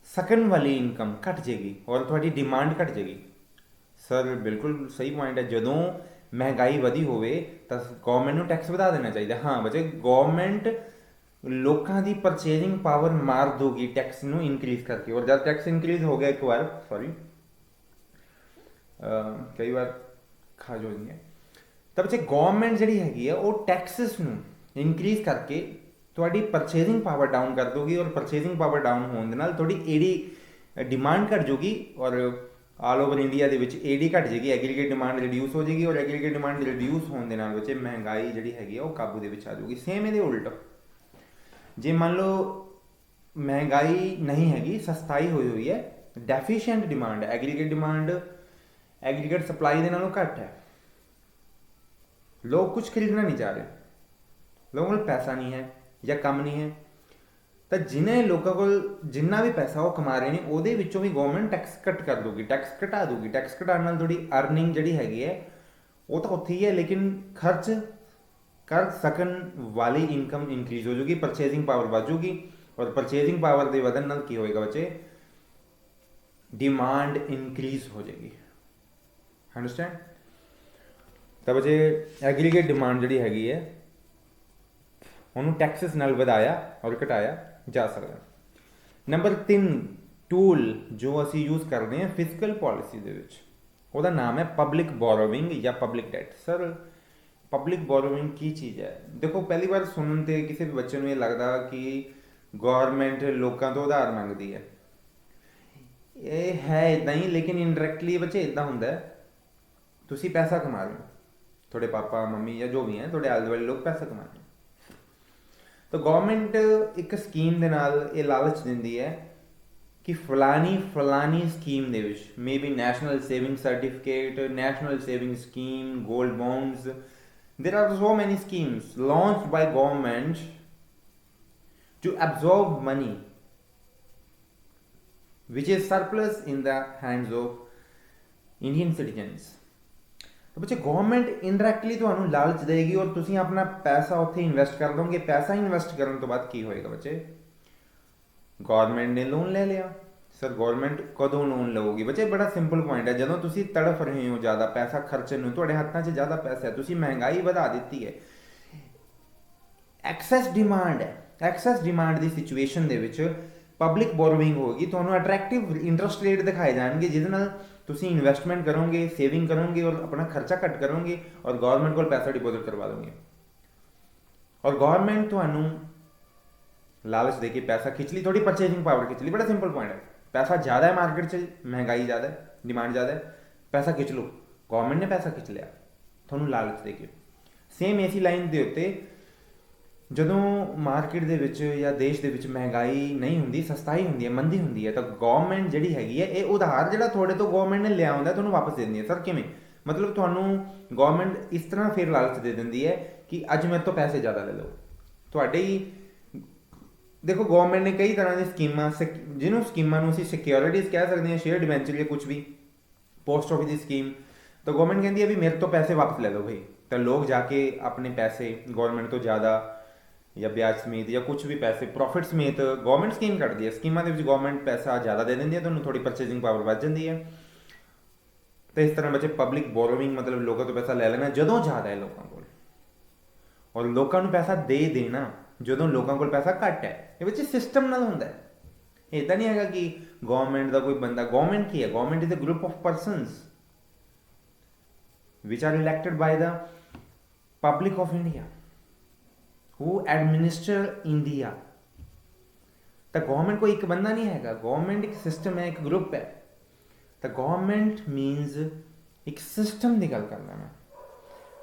सकन वाली इनकम घट जाएगी, और थोड़ी डिमांड घट जाएगी। सर बिल्कुल सही पॉइंट है, जो महंगाई वधी होवे तो गवर्नमेंट को टैक्स वधा देना चाहिए। हाँ बच्चे, गवर्नमेंट लोगों की परचेजिंग पावर मार दोगी टैक्स नू इनक्रीज करके, और जब टैक्स इनक्रीज हो गया एक बार, सॉरी कई बार खा जो नहीं है, तो बच्चे गवर्नमेंट जी हैगी है वो टैक्सेस नू इनक्रीज करके थोड़ी परचेजिंग पावर डाउन कर दोगी, और परचेजिंग पावर डाउन होने नाल थोड़ी एडी डिमांड घट जाऊगी, और ऑल ओवर इंडिया के एडी घट जाएगी, एग्रीगेट डिमांड रिड्यूस हो जाएगी, और एग्रीगेट डिमांड रिड्यूस होने के बच्चे महंगाई जी हैगी वो काबू के आ जाऊगी। सेम ये उल्ट जे मान लो ਮਹਿੰਗਾਈ ਨਹੀਂ ਹੈਗੀ, ਸਸਤਾਈ ਹੋਈ ਹੋਈ ਹੈ। ਡੈਫੀਸ਼ੀਐਂਟ ਡਿਮਾਂਡ ਹੈ, ਐਗਰੀਗੇਟ ਡਿਮਾਂਡ ਐਗਰੀਗੇਟ ਸਪਲਾਈ ਦੇ ਨਾਲੋਂ ਘੱਟ ਹੈ। ਲੋਕ ਕੁਝ ਖਰੀਦਣਾ ਨਹੀਂ ਚਾਹ ਰਹੇ, ਲੋਕਾਂ ਕੋਲ ਪੈਸਾ ਨਹੀਂ ਹੈ ਜਾਂ ਕੰਮ ਨਹੀਂ ਹੈ। ਤਾਂ ਜਿਨ੍ਹਾਂ ਲੋਕਾਂ ਕੋਲ ਜਿੰਨਾ ਵੀ ਪੈਸਾ ਉਹ ਕਮਾ ਰਹੇ ਨੇ, ਉਹਦੇ ਵਿੱਚੋਂ ਵੀ ਗਵਰਨਮੈਂਟ ਟੈਕਸ ਕੱਟ ਕਰ ਦੂਗੀ, ਟੈਕਸ ਘਟਾ ਦੂਗੀ। ਟੈਕਸ ਘਟਾਉਣ ਨਾਲ ਥੋੜੀ ਅਰਨਿੰਗ ਜਿਹੜੀ ਹੈਗੀ ਹੈ ਉਹ ਤਾਂ ਉੱਥੇ ਹੀ ਹੈ, ਲੇਕਿਨ ਖਰਚ ਕਰ ਸਕਣ ਵਾਲੀ ਇਨਕਮ ਇਨਕਰੀਜ਼ ਹੋ ਜੂਗੀ, ਪਰਚੇਜ਼ਿੰਗ ਪਾਵਰ ਵੱਧ ਜੂਗੀ। ਔਰ ਪਰਚੇਜ਼ਿੰਗ ਪਾਵਰ ਦੇ ਵਧਣ ਨਾਲ ਕੀ ਹੋਏਗਾ ਬੱਚੇ, ਡਿਮਾਂਡ ਇਨਕਰੀਜ਼ ਹੋ ਜਾਏਗੀ। ਅੰਡਰਸਟੈਂਡ? ਤਾਂ ਬੱਚੇ ਐਗਰੀਗੇਟ ਡਿਮਾਂਡ ਜਿਹੜੀ ਹੈਗੀ ਹੈ ਉਹਨੂੰ ਟੈਕਸਿਸ ਨਾਲ ਵਧਾਇਆ ਔਰ ਘਟਾਇਆ ਜਾ ਸਕਦਾ। ਨੰਬਰ 3 ਟੂਲ ਜੋ ਅਸੀਂ ਯੂਜ਼ ਕਰਦੇ ਹਾਂ ਫਿਸਕਲ ਪਾਲਿਸੀ ਦੇ ਵਿੱਚ, ਉਹਦਾ ਨਾਮ ਹੈ ਪਬਲਿਕ ਬੋਰੋਵਿੰਗ ਜਾਂ ਪਬਲਿਕ ਡੈਟ। ਸਰ ਪਬਲਿਕ ਬੋਰੋਵਿੰਗ ਕੀ ਚੀਜ਼ ਹੈ? ਦੇਖੋ, ਪਹਿਲੀ ਵਾਰ ਸੁਣਨ ਤੇ ਕਿਸੇ ਵੀ ਬੱਚੇ ਨੂੰ ਇਹ ਲੱਗਦਾ ਕਿ ਗੌਰਮੈਂਟ ਲੋਕਾਂ ਤੋਂ ਉਧਾਰ ਮੰਗਦੀ ਹੈ। ਇਹ ਹੈ ਇਦਾਂ ਹੀ, ਲੇਕਿਨ ਇਨਡਾਇਰੈਕਟਲੀ ਬੱਚੇ ਇਦਾਂ ਹੁੰਦਾ ਹੈ, ਤੁਸੀਂ ਪੈਸਾ ਕਮਾ ਰਹੇ ਹੋ, ਤੁਹਾਡੇ ਪਾਪਾ ਮੰਮੀ ਜਾਂ ਜੋ ਵੀ ਹੈ ਤੁਹਾਡੇ ਆਲੇ ਦੁਆਲੇ ਲੋਕ ਪੈਸਾ ਕਮਾ ਰਹੇ ਹੋ, ਤਾਂ ਗੌਰਮੈਂਟ ਇੱਕ ਸਕੀਮ ਦੇ ਨਾਲ ਇਹ ਲਾਲਚ ਦਿੰਦੀ ਹੈ ਕਿ ਫਲਾਨੀ ਸਕੀਮ ਦੇ ਵਿੱਚ maybe national saving certificate, national saving scheme, gold bonds, there are so many schemes launched by government to absorb money which is surplus in the hands of Indian citizens। तो बच्चे गवर्नमेंट इनडायरेक्टली ਤੁਹਾਨੂੰ ਲਾਲਚ ਦੇਗੀ ਔਰ ਤੁਸੀਂ ਆਪਣਾ ਪੈਸਾ ਉੱਥੇ ਇਨਵੈਸਟ ਕਰ ਦੋਗੇ। ਪੈਸਾ ਇਨਵੈਸਟ ਕਰਨ ਤੋਂ ਬਾਅਦ ਕੀ ਹੋਏਗਾ ਬੱਚੇ, ਗਵਰਨਮੈਂਟ ਨੇ ਲੋਨ ਲੈ ਲਿਆ। ਸਰ ਗਵਰਨਮੈਂਟ ਕਦੋਂ ਲੋਨ ਲਊਗੀ? ਬੱਚੇ ਬੜਾ ਸਿੰਪਲ ਪੁਆਇੰਟ ਹੈ, ਜਦੋਂ ਤੁਸੀਂ ਤੜਫ ਰਹੇ ਹੋ ਜ਼ਿਆਦਾ ਪੈਸਾ ਖਰਚਣ ਨੂੰ, ਤੁਹਾਡੇ ਹੱਥਾਂ 'ਚ ਜ਼ਿਆਦਾ ਪੈਸਾ ਹੈ, ਤੁਸੀਂ ਮਹਿੰਗਾਈ ਵਧਾ ਦਿੱਤੀ ਹੈ, ਐਕਸੈਸ ਡਿਮਾਂਡ ਹੈ, ਐਕਸੈਸ ਡਿਮਾਂਡ ਦੀ ਸਿਚੁਏਸ਼ਨ ਦੇ ਵਿੱਚ ਪਬਲਿਕ ਬੋਰੋਇੰਗ ਹੋਗੀ, ਤੁਹਾਨੂੰ ਅਟਰੈਕਟਿਵ ਇੰਟਰਸਟ ਰੇਟ ਦਿਖਾਏ ਜਾਣਗੇ ਜਿਹਦੇ ਨਾਲ ਤੁਸੀਂ ਇਨਵੈਸਟਮੈਂਟ ਕਰੋਗੇ, ਸੇਵਿੰਗ ਕਰੋਗੇ ਔਰ ਆਪਣਾ ਖਰਚਾ ਘੱਟ ਕਰੋਗੇ ਔਰ ਗਵਰਨਮੈਂਟ ਕੋਲ ਪੈਸਾ ਡਿਪੋਜ਼ਿਟ ਕਰਵਾ ਦੋਗੇ। ਔਰ ਗਵਰਨਮੈਂਟ ਤੁਹਾਨੂੰ ਲਾਲਚ ਦੇ ਕੇ ਪੈਸਾ ਖਿੱਚ ਲਈ, ਥੋੜੀ ਪਰਚੇਸਿੰਗ ਪਾਵਰ ਖਿੱਚ ਲਈ। ਬੜਾ ਸਿੰਪਲ ਪੁਆਇੰਟ ਹੈ, ਪੈਸਾ ਜ਼ਿਆਦਾ ਹੈ ਮਾਰਕੀਟ 'ਚ, ਮਹਿੰਗਾਈ ਜ਼ਿਆਦਾ ਹੈ, ਡਿਮਾਂਡ ਜ਼ਿਆਦਾ ਹੈ, ਪੈਸਾ ਖਿੱਚ ਲਓ। ਗਵਰਨਮੈਂਟ ਨੇ ਪੈਸਾ ਖਿੱਚ ਲਿਆ ਤੁਹਾਨੂੰ ਲਾਲਚ ਦੇ ਕੇ। ਸੇਮ ਇਸੀ ਲਾਈਨ ਦੇ ਉੱਤੇ ਜਦੋਂ ਮਾਰਕੀਟ ਦੇ ਵਿੱਚ ਜਾਂ ਦੇਸ਼ ਦੇ ਵਿੱਚ ਮਹਿੰਗਾਈ ਨਹੀਂ ਹੁੰਦੀ, ਸਸਤਾਈ ਹੁੰਦੀ ਹੈ, ਮੰਦੀ ਹੁੰਦੀ ਹੈ, ਤਾਂ ਗਵਰਨਮੈਂਟ ਜਿਹੜੀ ਹੈਗੀ ਹੈ ਇਹ ਉਧਾਰ ਜਿਹੜਾ ਤੁਹਾਡੇ ਤੋਂ ਗਵਰਨਮੈਂਟ ਨੇ ਲਿਆ ਹੁੰਦਾ ਤੁਹਾਨੂੰ ਵਾਪਸ ਦੇ ਦਿੰਦੀ ਹੈ। ਸਰ ਕਿਵੇਂ? ਮਤਲਬ ਤੁਹਾਨੂੰ ਗਵਰਨਮੈਂਟ ਇਸ ਤਰ੍ਹਾਂ ਫਿਰ ਲਾਲਚ ਦੇ ਦਿੰਦੀ ਹੈ ਕਿ ਅੱਜ ਮੇਰੇ ਤੋਂ ਪੈਸੇ ਜ਼ਿਆਦਾ ਲੈ ਲਓ। ਤੁਹਾਡੇ ਹੀ ਦੇਖੋ, ਗਵਰਨਮੈਂਟ ਨੇ ਕਈ ਤਰ੍ਹਾਂ ਦੀ ਸਕੀਮਾਂ, ਜਿਹਨੂੰ ਸਕੀਮਾਂ ਨੂੰ ਅਸੀਂ ਸਿਕਿਉਰਿਟੀਜ਼ ਕਹਿ ਸਕਦੇ ਹਾਂ, ਸ਼ੇਅਰ ਡਿਬੈਂਚਰ ਜਾਂ ਕੁਝ ਵੀ, ਪੋਸਟ ਆਫਿਸ ਦੀ ਸਕੀਮ, ਤਾਂ ਗਵਰਨਮੈਂਟ ਕਹਿੰਦੀ ਹੈ ਵੀ ਮੇਰੇ ਤੋਂ ਪੈਸੇ ਵਾਪਸ ਲੈ ਲਓ ਭਾਈ। ਤਾਂ ਲੋਕ ਜਾ ਕੇ ਆਪਣੇ ਪੈਸੇ ਗਵਰਨਮੈਂਟ ਤੋਂ ਜ਼ਿਆਦਾ ਜਾਂ ਵਿਆਜ ਸਮੇਤ ਜਾਂ ਕੁਝ ਵੀ ਪੈਸੇ ਪ੍ਰੋਫਿਟ ਸਮੇਤ ਗਵਰਨਮੈਂਟ ਸਕੀਮ ਕੱਢਦੀ ਹੈ। ਸਕੀਮਾਂ ਦੇ ਵਿੱਚ ਗਵਰਨਮੈਂਟ ਪੈਸਾ ਜ਼ਿਆਦਾ ਦੇ ਦਿੰਦੀ ਹੈ, ਤੁਹਾਨੂੰ ਥੋੜੀ ਪਰਚੇਸਿੰਗ ਪਾਵਰ ਵੱਧ ਜਾਂਦੀ ਹੈ। ਤੇ ਇਸ ਤਰ੍ਹਾਂ ਬੱਚੇ ਪਬਲਿਕ ਬੋਰੋਇੰਗ ਮਤਲਬ ਲੋਕਾਂ ਤੋਂ ਪੈਸਾ ਲੈ ਲੈਣਾ ਜਦੋਂ ਜ਼ਿਆਦਾ ਹੈ ਲੋਕਾਂ ਕੋਲ, ਔਰ ਲੋਕਾਂ ਨੂੰ ਪੈਸਾ ਦੇ ਦੇਣਾ ਜਦੋਂ ਲੋਕਾਂ ਕੋਲ ਪੈਸਾ ਘੱਟ ਹੈ। ਇਹ ਵਿੱਚ ਸਿਸਟਮ ਨਾਲ ਹੁੰਦਾ ਹੈ, ਇੱਦਾਂ ਨਹੀਂ ਹੈਗਾ ਕਿ ਗਵਰਨਮੈਂਟ ਦਾ ਕੋਈ ਬੰਦਾ। ਗਵਰਨਮੈਂਟ ਕੀ ਹੈ? Government is a group of persons which are elected by the public of India who administer India। ਤਾਂ ਗਵਰਨਮੈਂਟ ਕੋਈ ਇੱਕ ਬੰਦਾ ਨਹੀਂ ਹੈਗਾ, ਗਵਰਨਮੈਂਟ ਇੱਕ ਸਿਸਟਮ ਹੈ, ਇੱਕ ਗਰੁੱਪ ਹੈ। ਤਾਂ ਗਵਰਨਮੈਂਟ ਮੀਨਸ ਇੱਕ ਸਿਸਟਮ ਦੀ ਗੱਲ ਕਰਦਾ ਮੈਂ।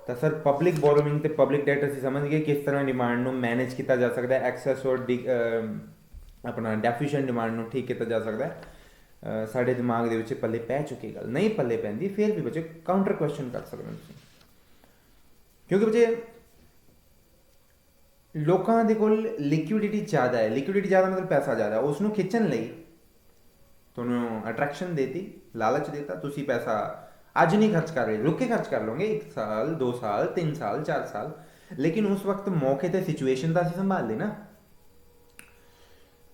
ਤਾਂ ਸਰ ਪਬਲਿਕ ਬੋਰੋਇੰਗ ਤੇ ਪਬਲਿਕ ਡੈਟ ਅਸੀਂ ਸਮਝ ਗਏ ਕਿਸ ਤਰ੍ਹਾਂ ਡਿਮਾਂਡ ਨੂੰ ਮੈਨੇਜ ਕੀਤਾ ਜਾ ਸਕਦਾ ਹੈ, ਐਕਸੈਸ ਔਰ ਆਪਣਾ ਡੈਫੀਸ਼ੀਐਂਟ ਡਿਮਾਂਡ ਨੂੰ ਠੀਕ ਕੀਤਾ ਜਾ ਸਕਦਾ ਹੈ। ਸਾਡੇ ਦਿਮਾਗ ਦੇ ਵਿੱਚ ਪੱਲੇ ਪੈ ਚੁੱਕੀ ਗੱਲ ਨਹੀਂ ਪੱਲੇ ਪੈਂਦੀ, ਫਿਰ ਵੀ ਬੱਚੇ ਕਾਊਂਟਰ ਕੁਐਸਚਨ ਕਰ ਸਕਦੇ ਹੋ ਤੁਸੀਂ, ਕਿਉਂਕਿ ਬੱਚੇ ਲੋਕਾਂ ਦੇ ਕੋਲ ਲਿਕੁਇਡਿਟੀ ਜ਼ਿਆਦਾ ਹੈ। ਲਿਕੁਇਡਿਟੀ ਜ਼ਿਆਦਾ ਮਤਲਬ ਪੈਸਾ ਜ਼ਿਆਦਾ, ਉਸ ਨੂੰ ਖਿੱਚਣ ਲਈ ਤੁਹਾਨੂੰ ਅਟਰੈਕਸ਼ਨ ਦੇਤੀ, ਲਾਲਚ ਦੇਤਾ, ਤੁਸੀਂ ਪੈਸਾ ਅੱਜ ਨਹੀਂ ਖਰਚ ਕਰ ਰਹੇ, ਰੁਕ ਕੇ ਖਰਚ ਕਰ ਲਓਗੇ 1 ਸਾਲ 2 ਸਾਲ 3 ਸਾਲ 4 ਸਾਲ, ਲੇਕਿਨ ਉਸ ਵਕਤ ਮੌਕੇ ਤੇ ਸਿਚੁਏਸ਼ਨ ਦਾ ਅਸੀਂ ਸੰਭਾਲ ਲੈਣਾ।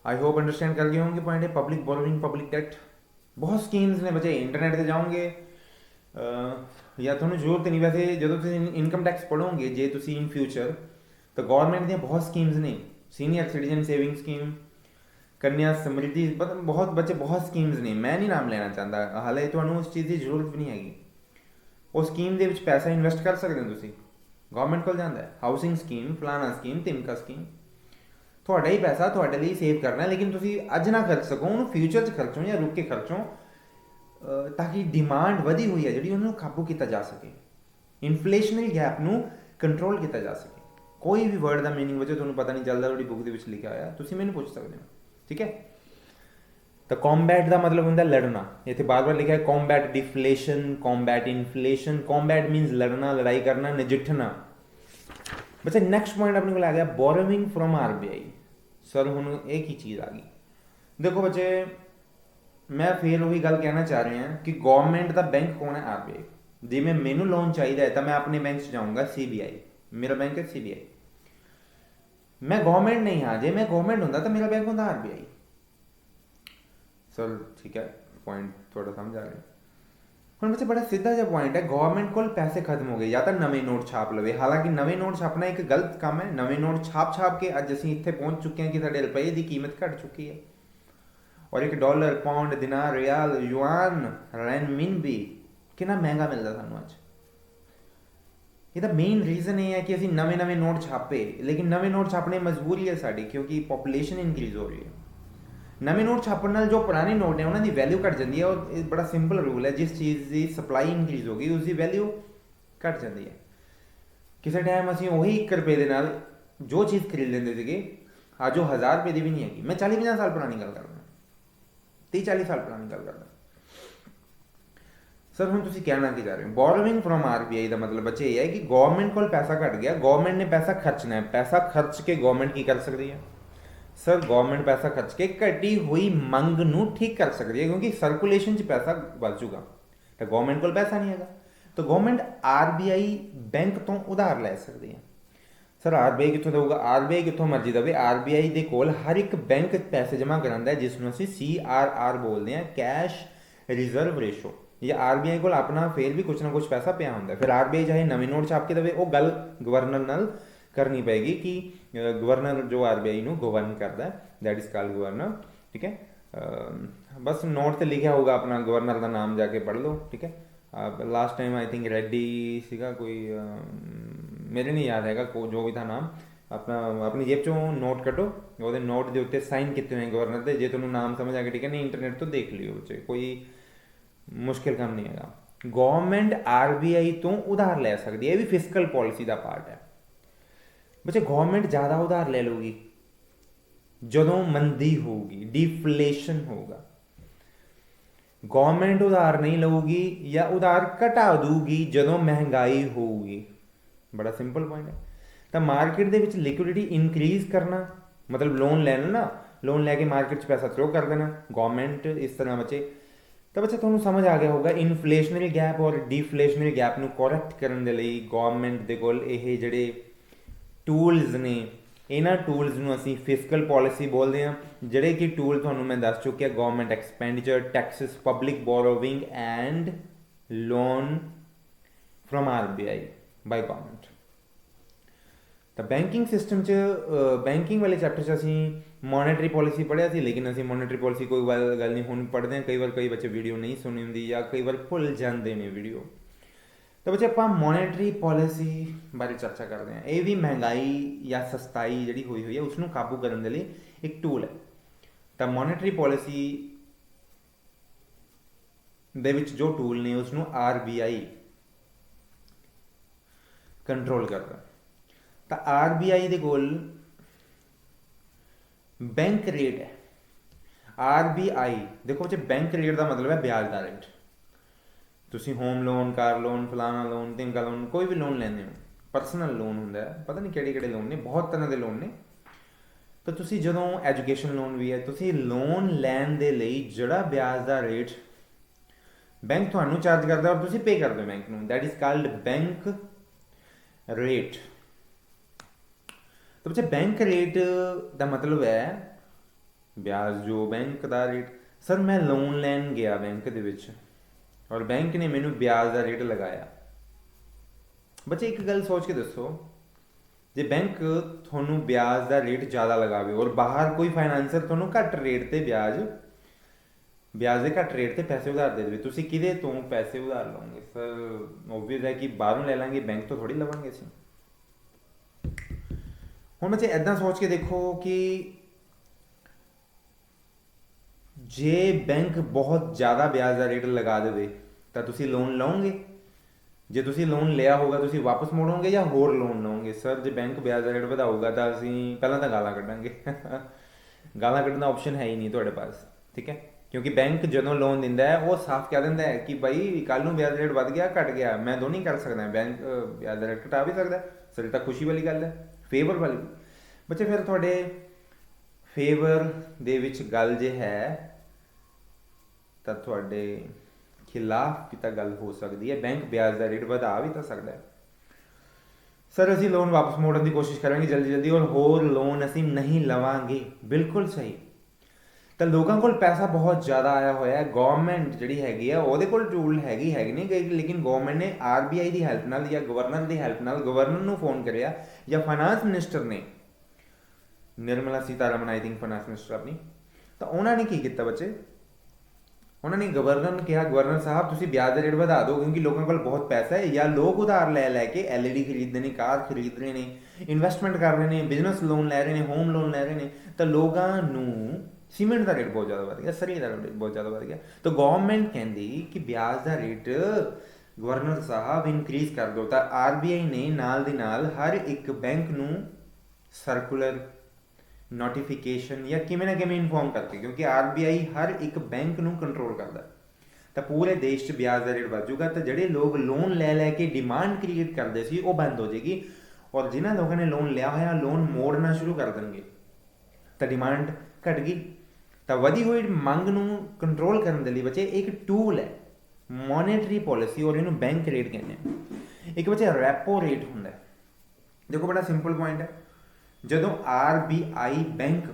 आई होप अंडरस्टैंड कर गए होंगे पॉइंट है पब्लिक बोरोइंग पब्लिक डेट। बहुत स्कीम्स ने बच्चे, इंटरनेट से जाओगे या ਤੁਹਾਨੂੰ ਜ਼ਰੂਰਤ ਨਹੀਂ, ਵੈਸੇ ਜਦੋਂ ਤੁਸੀਂ ਇਨਕਮ ਟੈਕਸ ਪੜੋਗੇ ਜੇ ਤੁਸੀਂ ਇਨ ਫਿਊਚਰ, ਤਾਂ ਗਵਰਨਮੈਂਟ ਦੀਆਂ ਬਹੁਤ ਸਕੀਮਸ ਨੇ, ਸੀਨੀਅਰ ਸਿਟੀਜ਼ਨ ਸੇਵਿੰਗ ਸਕੀਮ, ਕੰਨਿਆ ਸਮਰਿੱਧੀ, ਬਹੁਤ ਬੱਚੇ ਬਹੁਤ ਸਕੀਮਸ ਨੇ, ਮੈਂ ਨਹੀਂ ਨਾਮ ਲੈਣਾ ਚਾਹੁੰਦਾ, ਹਾਲੇ ਤੁਹਾਨੂੰ ਉਸ ਚੀਜ਼ ਦੀ ਜ਼ਰੂਰਤ ਵੀ ਨਹੀਂ ਹੈਗੀ। ਉਹ ਸਕੀਮ ਦੇ ਵਿੱਚ ਪੈਸਾ ਇਨਵੈਸਟ ਕਰ ਸਕਦੇ ਹੋ ਤੁਸੀਂ, ਗਵਰਨਮੈਂਟ ਕੋਲ ਜਾਂਦਾ ਹੈ, ਹਾਊਸਿੰਗ ਸਕੀਮ, ਫਲਾਣਾ ਸਕੀਮ, ਤਿਮਕਾ ਸਕੀਮ, ਤੁਹਾਡਾ ਹੀ ਪੈਸਾ ਤੁਹਾਡੇ ਲਈ ਸੇਵ ਕਰਨਾ, ਲੇਕਿਨ ਤੁਸੀਂ ਅੱਜ ਨਾ ਖਰਚ ਸਕੋ, ਉਹਨੂੰ ਫਿਊਚਰ 'ਚ ਖਰਚੋ ਜਾਂ ਰੁਕ ਕੇ ਖਰਚੋ, ਤਾਂ ਕਿ ਡਿਮਾਂਡ ਵਧੀ ਹੋਈ ਹੈ ਜਿਹੜੀ ਉਹਨੂੰ ਕਾਬੂ ਕੀਤਾ ਜਾ ਸਕੇ, ਇਨਫਲੇਸ਼ਨਰੀ ਗੈਪ ਨੂੰ ਕੰਟਰੋਲ ਕੀਤਾ ਜਾ ਸਕੇ। ਕੋਈ ਵੀ ਵਰਡ ਦਾ ਮੀਨਿੰਗ ਬੱਚੇ ਤੁਹਾਨੂੰ ਪਤਾ ਨਹੀਂ ਚੱਲਦਾ, ਤੁਹਾਡੀ ਬੁੱਕ ਦੇ ਵਿੱਚ ਲਿਖਿਆ ਹੋਇਆ, ਤੁਸੀਂ ਮੈਨੂੰ ਪੁੱਛ ਸਕਦੇ ਹੋ, ठीक है। तो कॉम्बैट का मतलब होंगे लड़ना, इतने बार बार लिखा है combat deflation, combat inflation. Combat मीनस लड़ना, लड़ाई करना, नजिठना। बच्चे नैक्सट पॉइंट अपने को आ गया बोरोविंग फ्रॉम RBI। सर हूँ एक ही चीज़ आ गई, देखो बच्चे मैं फिर वही गल कहना चाह रही हैं कि गवर्नमेंट का बैंक कौन है? RBI। जिमें मैनू लोन चाहिए तो मैं अपने बैंक जाऊँगा CBI, मेरा बैंक है CBI। मैं गवर्नमेंट नहीं, हाँ जे मैं गवर्नमेंट होंदा तो मेरा बैंक होंदा RBI। सर ठीक है, पॉइंट थोड़ा समझ आ रहा है। ਹੁਣ ਬੱਚੇ बड़ा सीधा ਜਿਹਾ पॉइंट है, गवर्नमेंट को पैसे खत्म हो गए या तो नवे नोट छाप लवे। हालांकि नवे नोट छापना एक गलत काम है। नवे नोट छाप छाप के अज ਅਸੀਂ ਇੱਥੇ पहुंच चुके हैं कि ਸਾਡੇ रुपये की कीमत घट चुकी है। और एक डॉलर, पाउंड, दिनार, रियाल, युआन, रेनमिनबी कितना महंगा मिलता ਸਾਨੂੰ ਅੱਜ। ਇਹਦਾ ਮੇਨ ਰੀਜ਼ਨ ਇਹ ਹੈ ਕਿ ਅਸੀਂ ਨਵੇਂ ਨਵੇਂ ਨੋਟ ਛਾਪੇ, ਲੇਕਿਨ ਨਵੇਂ ਨੋਟ ਛਾਪਣੇ ਮਜਬੂਰੀ ਹੈ ਸਾਡੀ ਕਿਉਂਕਿ ਪੋਪੂਲੇਸ਼ਨ ਇਨਕਰੀਜ਼ ਹੋ ਰਹੀ ਹੈ। नवे नोट छापने जो पुराने नोट ने उन्होंने वैल्यू घट जाती है। और बड़ा सिंपल रूल है, जिस चीज़ की सप्लाई इंक्रीज होगी उसकी वैल्यू घट जाती है। किसी टाइम असी वही 1 रुपये के नाल जो चीज़ खरीद लेंगे थे आज वो 1000 रुपये की भी नहीं हैगी। मैं 40-50 साल पुरानी गल करदा, 30-40 साल पुरानी गल करदा। सर हुण तुसीं कहना की जा रहे हो बोरोविंग फ्रॉम RBI का मतलब बच्चे ये है कि गवर्नमेंट को पैसा घट गया, गवर्नमेंट ने पैसा खर्चना है। पैसा खर्च के गवर्नमेंट की कर सकती है? सर गवर्नमेंट पैसा खर्च के घटी हुई मंग नूं ठीक कर सकती है क्योंकि सर्कुलेशन च पैसा बढ़ जूगा। तो गवर्नमेंट को पैसा नहीं है तो गवर्नमेंट RBI बैंक तो उधार लै सकती है। सर RBI कितों देगा? RBI कितों मर्जी देवे। RBI के कोल हर एक बैंक पैसे जमा करांदा है जिसनूं असीं CRR बोलते हैं, कैश रिजर्व रेशो। या RBI को अपना फिर भी कुछ ना कुछ पैसा पिया होंदा है। फिर RBI चाहे नवी नोट छाप के देवे, वो गल गवर्नर नाल करनी पेगी कि गवर्नर जो RBI ਨੂੰ गवर्न करता है, दैट इज कॉल्ड गवर्नर। ठीक है, बस नोट से लिखा होगा अपना गवर्नर का नाम जाके पढ़ लो। ठीक है, last time I think Reddy सीगा कोई, मेरे नहीं याद हैगा जो भी था नाम। अपना अपनी जेब चों नोट कटो, वो नोट के उत्ते साइन किए हुए गवर्नर के, जे तुहानूं नाम समझ आ गया ठीक है, नहीं इंटरनेट तो देख लियो, बच्चे कोई मुश्किल काम नहीं है। गवर्नमेंट RBI तो उधार ले सकती है, ये भी फिजिकल पॉलिसी का पार्ट है। बच्चे गवर्नमेंट ज़्यादा उधार ले लूगी ਜਦੋਂ मंदी होगी, डिफ्लेशन होगा। गवर्नमेंट उधार नहीं लूगी या उधार घटा दूगी ਜਦੋਂ महंगाई होगी। बड़ा सिंपल पॉइंट है। तो मार्केट के विच लिक्विडिटी इनक्रीज करना मतलब लोन लेना ना, लोन लैके मार्केट पैसा थ्रो कर देना गवर्नमेंट इस तरह। बच्चे तो बच्चे तुहानूं समझ आ गया होगा इनफ्लेशनरी गैप और डिफ्लेशनरी गैप नूं करैक्ट करन दे लई गवर्नमेंट दे कोल इह जिहड़े टूल्स ने, इन्हां टूल्स नूं असीं फिजिकल पॉलिसी बोलते हैं। जिहड़े कि टूल तुहानूं मैं दस चुकिया, government expenditure, taxis, public borrowing and loan from RBI by government. तो बैंकिंग सिस्टम बैंकिंग वाले चैप्टर च असीं मॉनेटरी पॉलिसी पढ़िया सी, लेकिन असीं मॉनेटरी पॉलिसी कोई गल नहीं हुण पढ़ते हैं। कई बच्चे वीडियो नहीं सुनी हुंदी या कई बार भुल जाते हैं वीडियो। तो बच्चे आप मॉनेटरी पॉलिसी बारे चर्चा करते हैं। ये भी महंगाई या सस्ताई जी हुई है उसनों काबू करने के लिए एक टूल है। तो मॉनेटरी पॉलिसी दे विच जो टूल ने उसनों RBI कंट्रोल करता। तो RBI दे कोल बैंक रेट है। RBI देखो बच्चे बैंक रेट का मतलब है ब्याज का रेट। तुसी होम लोन, कार लोन, फलाना लोन, टिमका लोन, कोई भी लोन लेंदे हो, परसनल लोन हुंदा है, पता नहीं किहड़े लोन ने, बहुत तरह के लोन ने। तो तुसी जदों एजुकेशन लोन भी है, तुसी लोन लैन दे लई जिहड़ा ब्याज का रेट बैंक तुहानूं चार्ज करदा और तुसी पे करदे बैंक नूं, that is called bank rate. तो बच्चे बैंक रेट का मतलब है ब्याज जो बैंक का रेट। सर मैं लोन लैन गया बैंक दे विच और बैंक ने मैनू ब्याज का रेट लगाया। बच्चे एक गल सोच के दसो, जे बैंक थोनू ब्याज का रेट ज़्यादा लगावे और बाहर कोई फाइनेंसर थोनू घट रेट ते ब्याज के घट रेट ते पैसे उधार दे दे, तुसीं किहदे तो पैसे उधार लओगे? सर ओबवियस है कि बाहरों ले लांगे, बैंक तो थोड़ी लवांगे असीं। हुण बच्चे इदां सोच के देखो कि जे बैंक बहुत ज़्यादा ब्याज का रेट लगा दे तो तुसी लोन लओगे? जे तुसी लोन लिया होगा तुसी वापस मोड़ोगे या होर लोन लओगे? सर जे बैंक ब्याज का रेट बढ़ाऊगा तो असीं पहलां तां गालां कड्डांगे ਗਾਲਾਂ ਕੱਢਣ ਦਾ ਆਪਸ਼ਨ ਹੈ ਹੀ ਨਹੀਂ ਤੁਹਾਡੇ ਪਾਸ, ਠੀਕ ਹੈ। ਕਿਉਂਕਿ ਬੈਂਕ ਜਦੋਂ ਲੋਨ ਦਿੰਦਾ ਹੈ ਉਹ ਸਾਫ਼ ਕਹਿ ਦਿੰਦਾ ਹੈ ਕਿ ਭਾਈ ਕੱਲ ਨੂੰ ਵਿਆਜ ਰੇਟ ਵੱਧ ਗਿਆ ਘਟ ਗਿਆ ਮੈਂ ਦੋਨੋਂ ਕਰ ਸਕਦਾ, ਬੈਂਕ ਵਿਆਜ ਰੇਟ ਘਟਾ ਵੀ ਸਕਦਾ, ਸਰ ਤਾਂ ਖੁਸ਼ੀ ਵਾਲੀ ਗੱਲ ਹੈ, ਫੇਵਰ ਵਾਲੀ। ਬੱਚੇ ਫਿਰ ਤੁਹਾਡੇ ਫੇਵਰ ਦੇ ਵਿੱਚ ਗੱਲ ਜੇ ਹੈ ਤਾਂ ਤੁਹਾਡੇ ਖਿਲਾਫ ਵੀ ਤਾਂ ਗੱਲ ਹੋ ਸਕਦੀ ਹੈ, ਬੈਂਕ ਵਿਆਜ ਦਾ ਰੇਟ ਵਧਾ ਵੀ ਤਾਂ ਸਕਦਾ ਹੈ। ਸਰ ਅਸੀਂ ਲੋਨ ਵਾਪਸ ਮੋੜਨ ਦੀ ਕੋਸ਼ਿਸ਼ ਕਰਾਂਗੇ ਜਲਦੀ ਔਰ ਹੋਰ ਲੋਨ ਅਸੀਂ ਨਹੀਂ ਲਵਾਂਗੇ, ਬਿਲਕੁਲ ਸਹੀ। ਤਾਂ ਲੋਕਾਂ ਕੋਲ ਪੈਸਾ ਬਹੁਤ ਜ਼ਿਆਦਾ ਆਇਆ ਹੋਇਆ ਹੈ, ਗਵਰਨਮੈਂਟ ਜਿਹੜੀ ਹੈਗੀ ਆ ਉਹਦੇ ਕੋਲ ਟੂਲ ਹੈਗੀ ਨਹੀਂ ਗਈ, ਲੇਕਿਨ ਗਵਰਨਮੈਂਟ ਨੇ RBI ਦੀ ਹੈਲਪ ਨਾਲ ਜਾਂ ਗਵਰਨਰ ਦੀ ਹੈਲਪ ਨਾਲ ਗਵਰਨਰ ਨੂੰ ਫੋਨ ਕਰਿਆ ਜਾਂ ਫਾਈਨਾਂਸ ਮਿਨਿਸਟਰ ਨੇ, Nirmala Sitharaman I think finance minister ਆਪਣੀ, ਤਾਂ ਉਹਨਾਂ ਨੇ ਕੀ ਕੀਤਾ ਬੱਚੇ, ਉਹਨਾਂ ਨੇ ਗਵਰਨਰ ਨੂੰ ਕਿਹਾ ਗਵਰਨਰ ਸਾਹਿਬ ਤੁਸੀਂ ਵਿਆਜ ਦਾ ਰੇਟ ਵਧਾ ਦਿਓ ਕਿਉਂਕਿ ਲੋਕਾਂ ਕੋਲ ਬਹੁਤ ਪੈਸਾ ਹੈ, ਜਾਂ ਲੋਕ ਉਧਾਰ ਲੈ ਕੇ LED ਖਰੀਦਦੇ ਨੇ, ਕਾਰ ਖਰੀਦ ਰਹੇ ਨੇ, ਇਨਵੈਸਟਮੈਂਟ ਕਰ ਰਹੇ ਨੇ, ਬਿਜ਼ਨਸ ਲੋਨ ਲੈ ਰਹੇ ਨੇ, ਹੋਮ ਲੋਨ ਲੈ ਰਹੇ ਨੇ, ਤਾਂ ਲੋਕਾਂ ਨੂੰ ਸੀਮੈਂਟ ਦਾ ਰੇਟ ਬਹੁਤ ਜ਼ਿਆਦਾ ਵੱਧ ਗਿਆ, ਸਰੀ ਦਾ ਰੇਟ ਬਹੁਤ ਜ਼ਿਆਦਾ ਵੱਧ ਗਿਆ। ਤਾਂ ਗਵਰਨਮੈਂਟ ਕਹਿੰਦੀ ਕਿ ਵਿਆਜ ਦਾ ਰੇਟ ਗਵਰਨਰ ਸਾਹਿਬ ਇਨਕਰੀਜ਼ ਕਰ ਦਿਓ, ਤਾਂ RBI ਨੇ ਨਾਲ ਦੀ ਨਾਲ ਹਰ ਇੱਕ ਬੈਂਕ ਨੂੰ ਸਰਕੂਲਰ ਨੋਟੀਫਿਕੇਸ਼ਨ ਜਾਂ ਕਿਵੇਂ ਨਾ ਕਿਵੇਂ ਇਨਫੋਰਮ ਕਰਕੇ, ਕਿਉਂਕਿ RBI ਹਰ ਇੱਕ ਬੈਂਕ ਨੂੰ ਕੰਟਰੋਲ ਕਰਦਾ, ਤਾਂ ਪੂਰੇ ਦੇਸ਼ 'ਚ ਵਿਆਜ ਦਾ ਰੇਟ ਵੱਧ ਜਾਊਗਾ। ਤਾਂ ਜਿਹੜੇ ਲੋਕ ਲੋਨ ਲੈ ਕੇ ਡਿਮਾਂਡ ਕ੍ਰੀਏਟ ਕਰਦੇ ਸੀ ਉਹ ਬੰਦ ਹੋ ਜਾਏਗੀ, ਔਰ ਜਿਨ੍ਹਾਂ ਲੋਕਾਂ ਨੇ ਲੋਨ ਲਿਆ ਹੋਇਆ ਲੋਨ ਮੋੜਨਾ ਸ਼ੁਰੂ ਕਰ ਦੇਣਗੇ, ਤਾਂ ਡਿਮਾਂਡ ਘਟ ਗਈ। ਤਾਂ ਵਧੀ ਹੋਈ ਮੰਗ ਨੂੰ ਕੰਟਰੋਲ ਕਰਨ ਦੇ ਲਈ ਬੱਚੇ ਇੱਕ ਟੂਲ ਹੈ ਮੋਨੇਟਰੀ ਪਾਲਿਸੀ, ਔਰ ਇਹਨੂੰ ਬੈਂਕ ਰੇਟ ਕਹਿੰਦੇ ਆ। ਇੱਕ ਬੱਚੇ ਰੈਪੋ ਰੇਟ ਹੁੰਦਾ, ਦੇਖੋ ਬੜਾ ਸਿੰਪਲ ਪੁਆਇੰਟ ਹੈ, ਜਦੋਂ RBI ਬੈਂਕ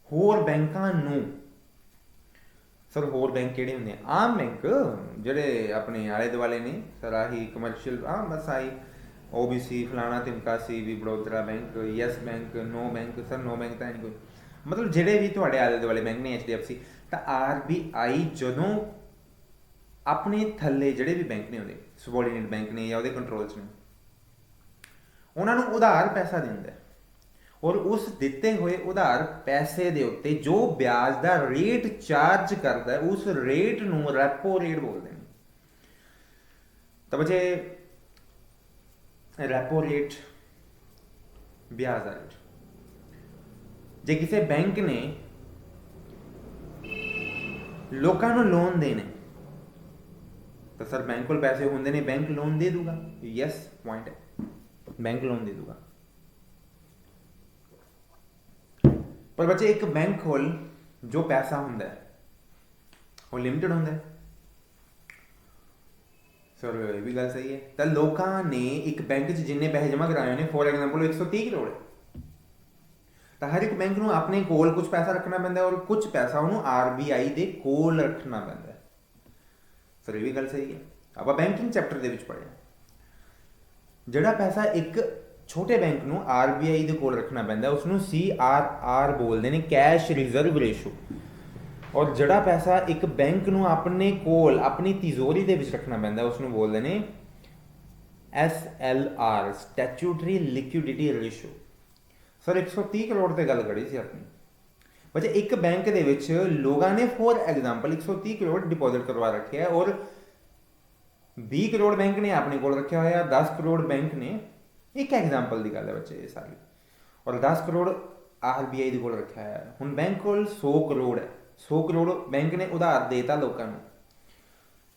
ਹੋਰ ਬੈਂਕਾਂ ਨੂੰ, ਸਰ ਹੋਰ ਬੈਂਕ ਕਿਹੜੇ ਹੁੰਦੇ ਆ, ਆਮ ਬੈਂਕ ਜਿਹੜੇ ਆਪਣੇ ਆਲੇ ਦੁਆਲੇ ਨੇ ਸਰ, ਆਹੀ ਕਮਰਸ਼ੀਅਲ ਬਸ ਆਹੀ OBC ਫਲਾਣਾ ਤਿਮਕਾ CB ਬੜੋਦਰਾ ਬੈਂਕ, ਯੈਸ ਬੈਂਕ, ਨੋ ਬੈਂਕ, ਸਰ ਨੋ ਬੈਂਕ ਤਾਂ ਨਹੀਂ ਕੋਈ, ਮਤਲਬ ਜਿਹੜੇ ਵੀ ਤੁਹਾਡੇ ਆਲੇ ਦੁਆਲੇ ਬੈਂਕ ਨੇ HDFC, ਤਾਂ RBI ਜਦੋਂ ਆਪਣੇ ਥੱਲੇ ਜਿਹੜੇ ਵੀ ਬੈਂਕ ਨੇ ਉਹਦੇ ਸਬੋਰਡੀਨੇਟ ਬੈਂਕ ਨੇ ਜਾਂ ਉਹਦੇ ਕੰਟਰੋਲ 'ਚ ਨੇ, ਉਹਨਾਂ ਨੂੰ ਉਧਾਰ ਪੈਸਾ ਦਿੰਦਾ, ਔਰ ਉਸ ਦਿੱਤੇ ਹੋਏ ਉਧਾਰ ਪੈਸੇ ਦੇ ਉੱਤੇ ਜੋ ਵਿਆਜ ਦਾ ਰੇਟ ਚਾਰਜ ਕਰਦਾ ਉਸ ਰੇਟ ਨੂੰ ਰੈਪੋ ਰੇਟ ਬੋਲਦੇ ਨੇ। ਤਾਂ ਬੱਚੇ ਰੈਪੋ ਰੇਟ ਵਿਆਜ ਦਾ ਰੇਟ, ਜੇ ਕਿਸੇ ਬੈਂਕ ਨੇ ਲੋਕਾਂ ਨੂੰ ਲੋਨ ਦੇਣੇ ਤਾਂ ਸਰ ਬੈਂਕ ਕੋਲ ਪੈਸੇ ਹੁੰਦੇ ਨੇ, ਬੈਂਕ ਲੋਨ ਦੇ ਦੂਗਾ, ਯੈਸ ਪੁਆਇੰਟ ਹੈ, ਬੈਂਕ ਲੋਨ ਦੇ ਦੂਗਾ। ਪਰ ਬੱਚੇ ਇੱਕ ਬੈਂਕ ਕੋਲ ਜੋ ਪੈਸਾ ਹੁੰਦਾ ਹੈ ਉਹ ਲਿਮਟਿਡ ਹੁੰਦਾ ਹੈ, ਸਰ ਇਹ ਵੀ ਗੱਲ ਸਹੀ ਹੈ। ਤਾਂ ਲੋਕਾਂ ਨੇ ਇੱਕ ਬੈਂਕ 'ਚ ਜਿੰਨੇ ਪੈਸੇ ਜਮ੍ਹਾਂ ਕਰਾਏ ਹੋਏ ਨੇ, ਫੋਰ ਐਗਜ਼ਾਮਪਲ 130 ਕਰੋੜ ਹੈ, ਤਾਂ ਹਰ ਇੱਕ ਬੈਂਕ ਨੂੰ ਆਪਣੇ ਕੋਲ ਕੁਝ ਪੈਸਾ ਰੱਖਣਾ ਪੈਂਦਾ ਔਰ ਕੁਝ ਪੈਸਾ ਉਹਨੂੰ RBI ਦੇ ਕੋਲ ਰੱਖਣਾ ਪੈਂਦਾ, ਸਰ ਇਹ ਵੀ ਗੱਲ ਸਹੀ ਹੈ। ਆਪਾਂ ਬੈਂਕਿੰਗ ਚੈਪਟਰ ਦੇ ਵਿੱਚ ਪੜ੍ਹਿਆ, ਜਿਹੜਾ ਪੈਸਾ ਇੱਕ ਛੋਟੇ ਬੈਂਕ ਨੂੰ RBI ਦੇ ਕੋਲ ਰੱਖਣਾ ਪੈਂਦਾ ਉਸਨੂੰ CRR ਬੋਲਦੇ ਨੇ, ਕੈਸ਼ ਰਿਜ਼ਰਵ ਰੇਸ਼ੋ, ਔਰ ਜਿਹੜਾ ਪੈਸਾ ਇੱਕ ਬੈਂਕ ਨੂੰ ਆਪਣੇ ਕੋਲ ਆਪਣੀ ਤਿਜੋਰੀ ਦੇ ਵਿੱਚ ਰੱਖਣਾ ਪੈਂਦਾ ਉਸਨੂੰ ਬੋਲਦੇ ਨੇ SLR, statutory ਲਿਕੁਇਡਿਟੀ ratio. Sir 130 crore ਤੇ ਗੱਲ ਕਰੀ ਸੀ ਆਪਣੀ, ਬੱਚੇ ਇੱਕ ਬੈਂਕ ਦੇ ਵਿੱਚ ਲੋਕਾਂ ਨੇ ਫੋਰ ਐਗਜ਼ਾਮਪਲ 130 ਕਰੋੜ ਡਿਪੋਜ਼ਿਟ ਕਰਵਾ ਰੱਖਿਆ, ਔਰ 20 ਕਰੋੜ ਬੈਂਕ ਨੇ ਆਪਣੇ ਕੋਲ ਰੱਖਿਆ ਹੋਇਆ, 10 ਕਰੋੜ ਬੈਂਕ ਨੇ, ਇੱਕ ਐਗਜ਼ਾਮਪਲ ਦੀ ਗੱਲ ਹੈ ਬੱਚੇ ਇਹ ਸਾਰੀ, ਔਰ 10 ਕਰੋੜ RBI ਦੇ ਕੋਲ ਰੱਖਿਆ ਹੈ। ਹੁਣ ਬੈਂਕ ਕੋਲ 100 ਕਰੋੜ ਹੈ, 100 ਕਰੋੜ ਬੈਂਕ ਨੇ ਉਧਾਰ ਦੇਤਾ ਲੋਕਾਂ ਨੂੰ,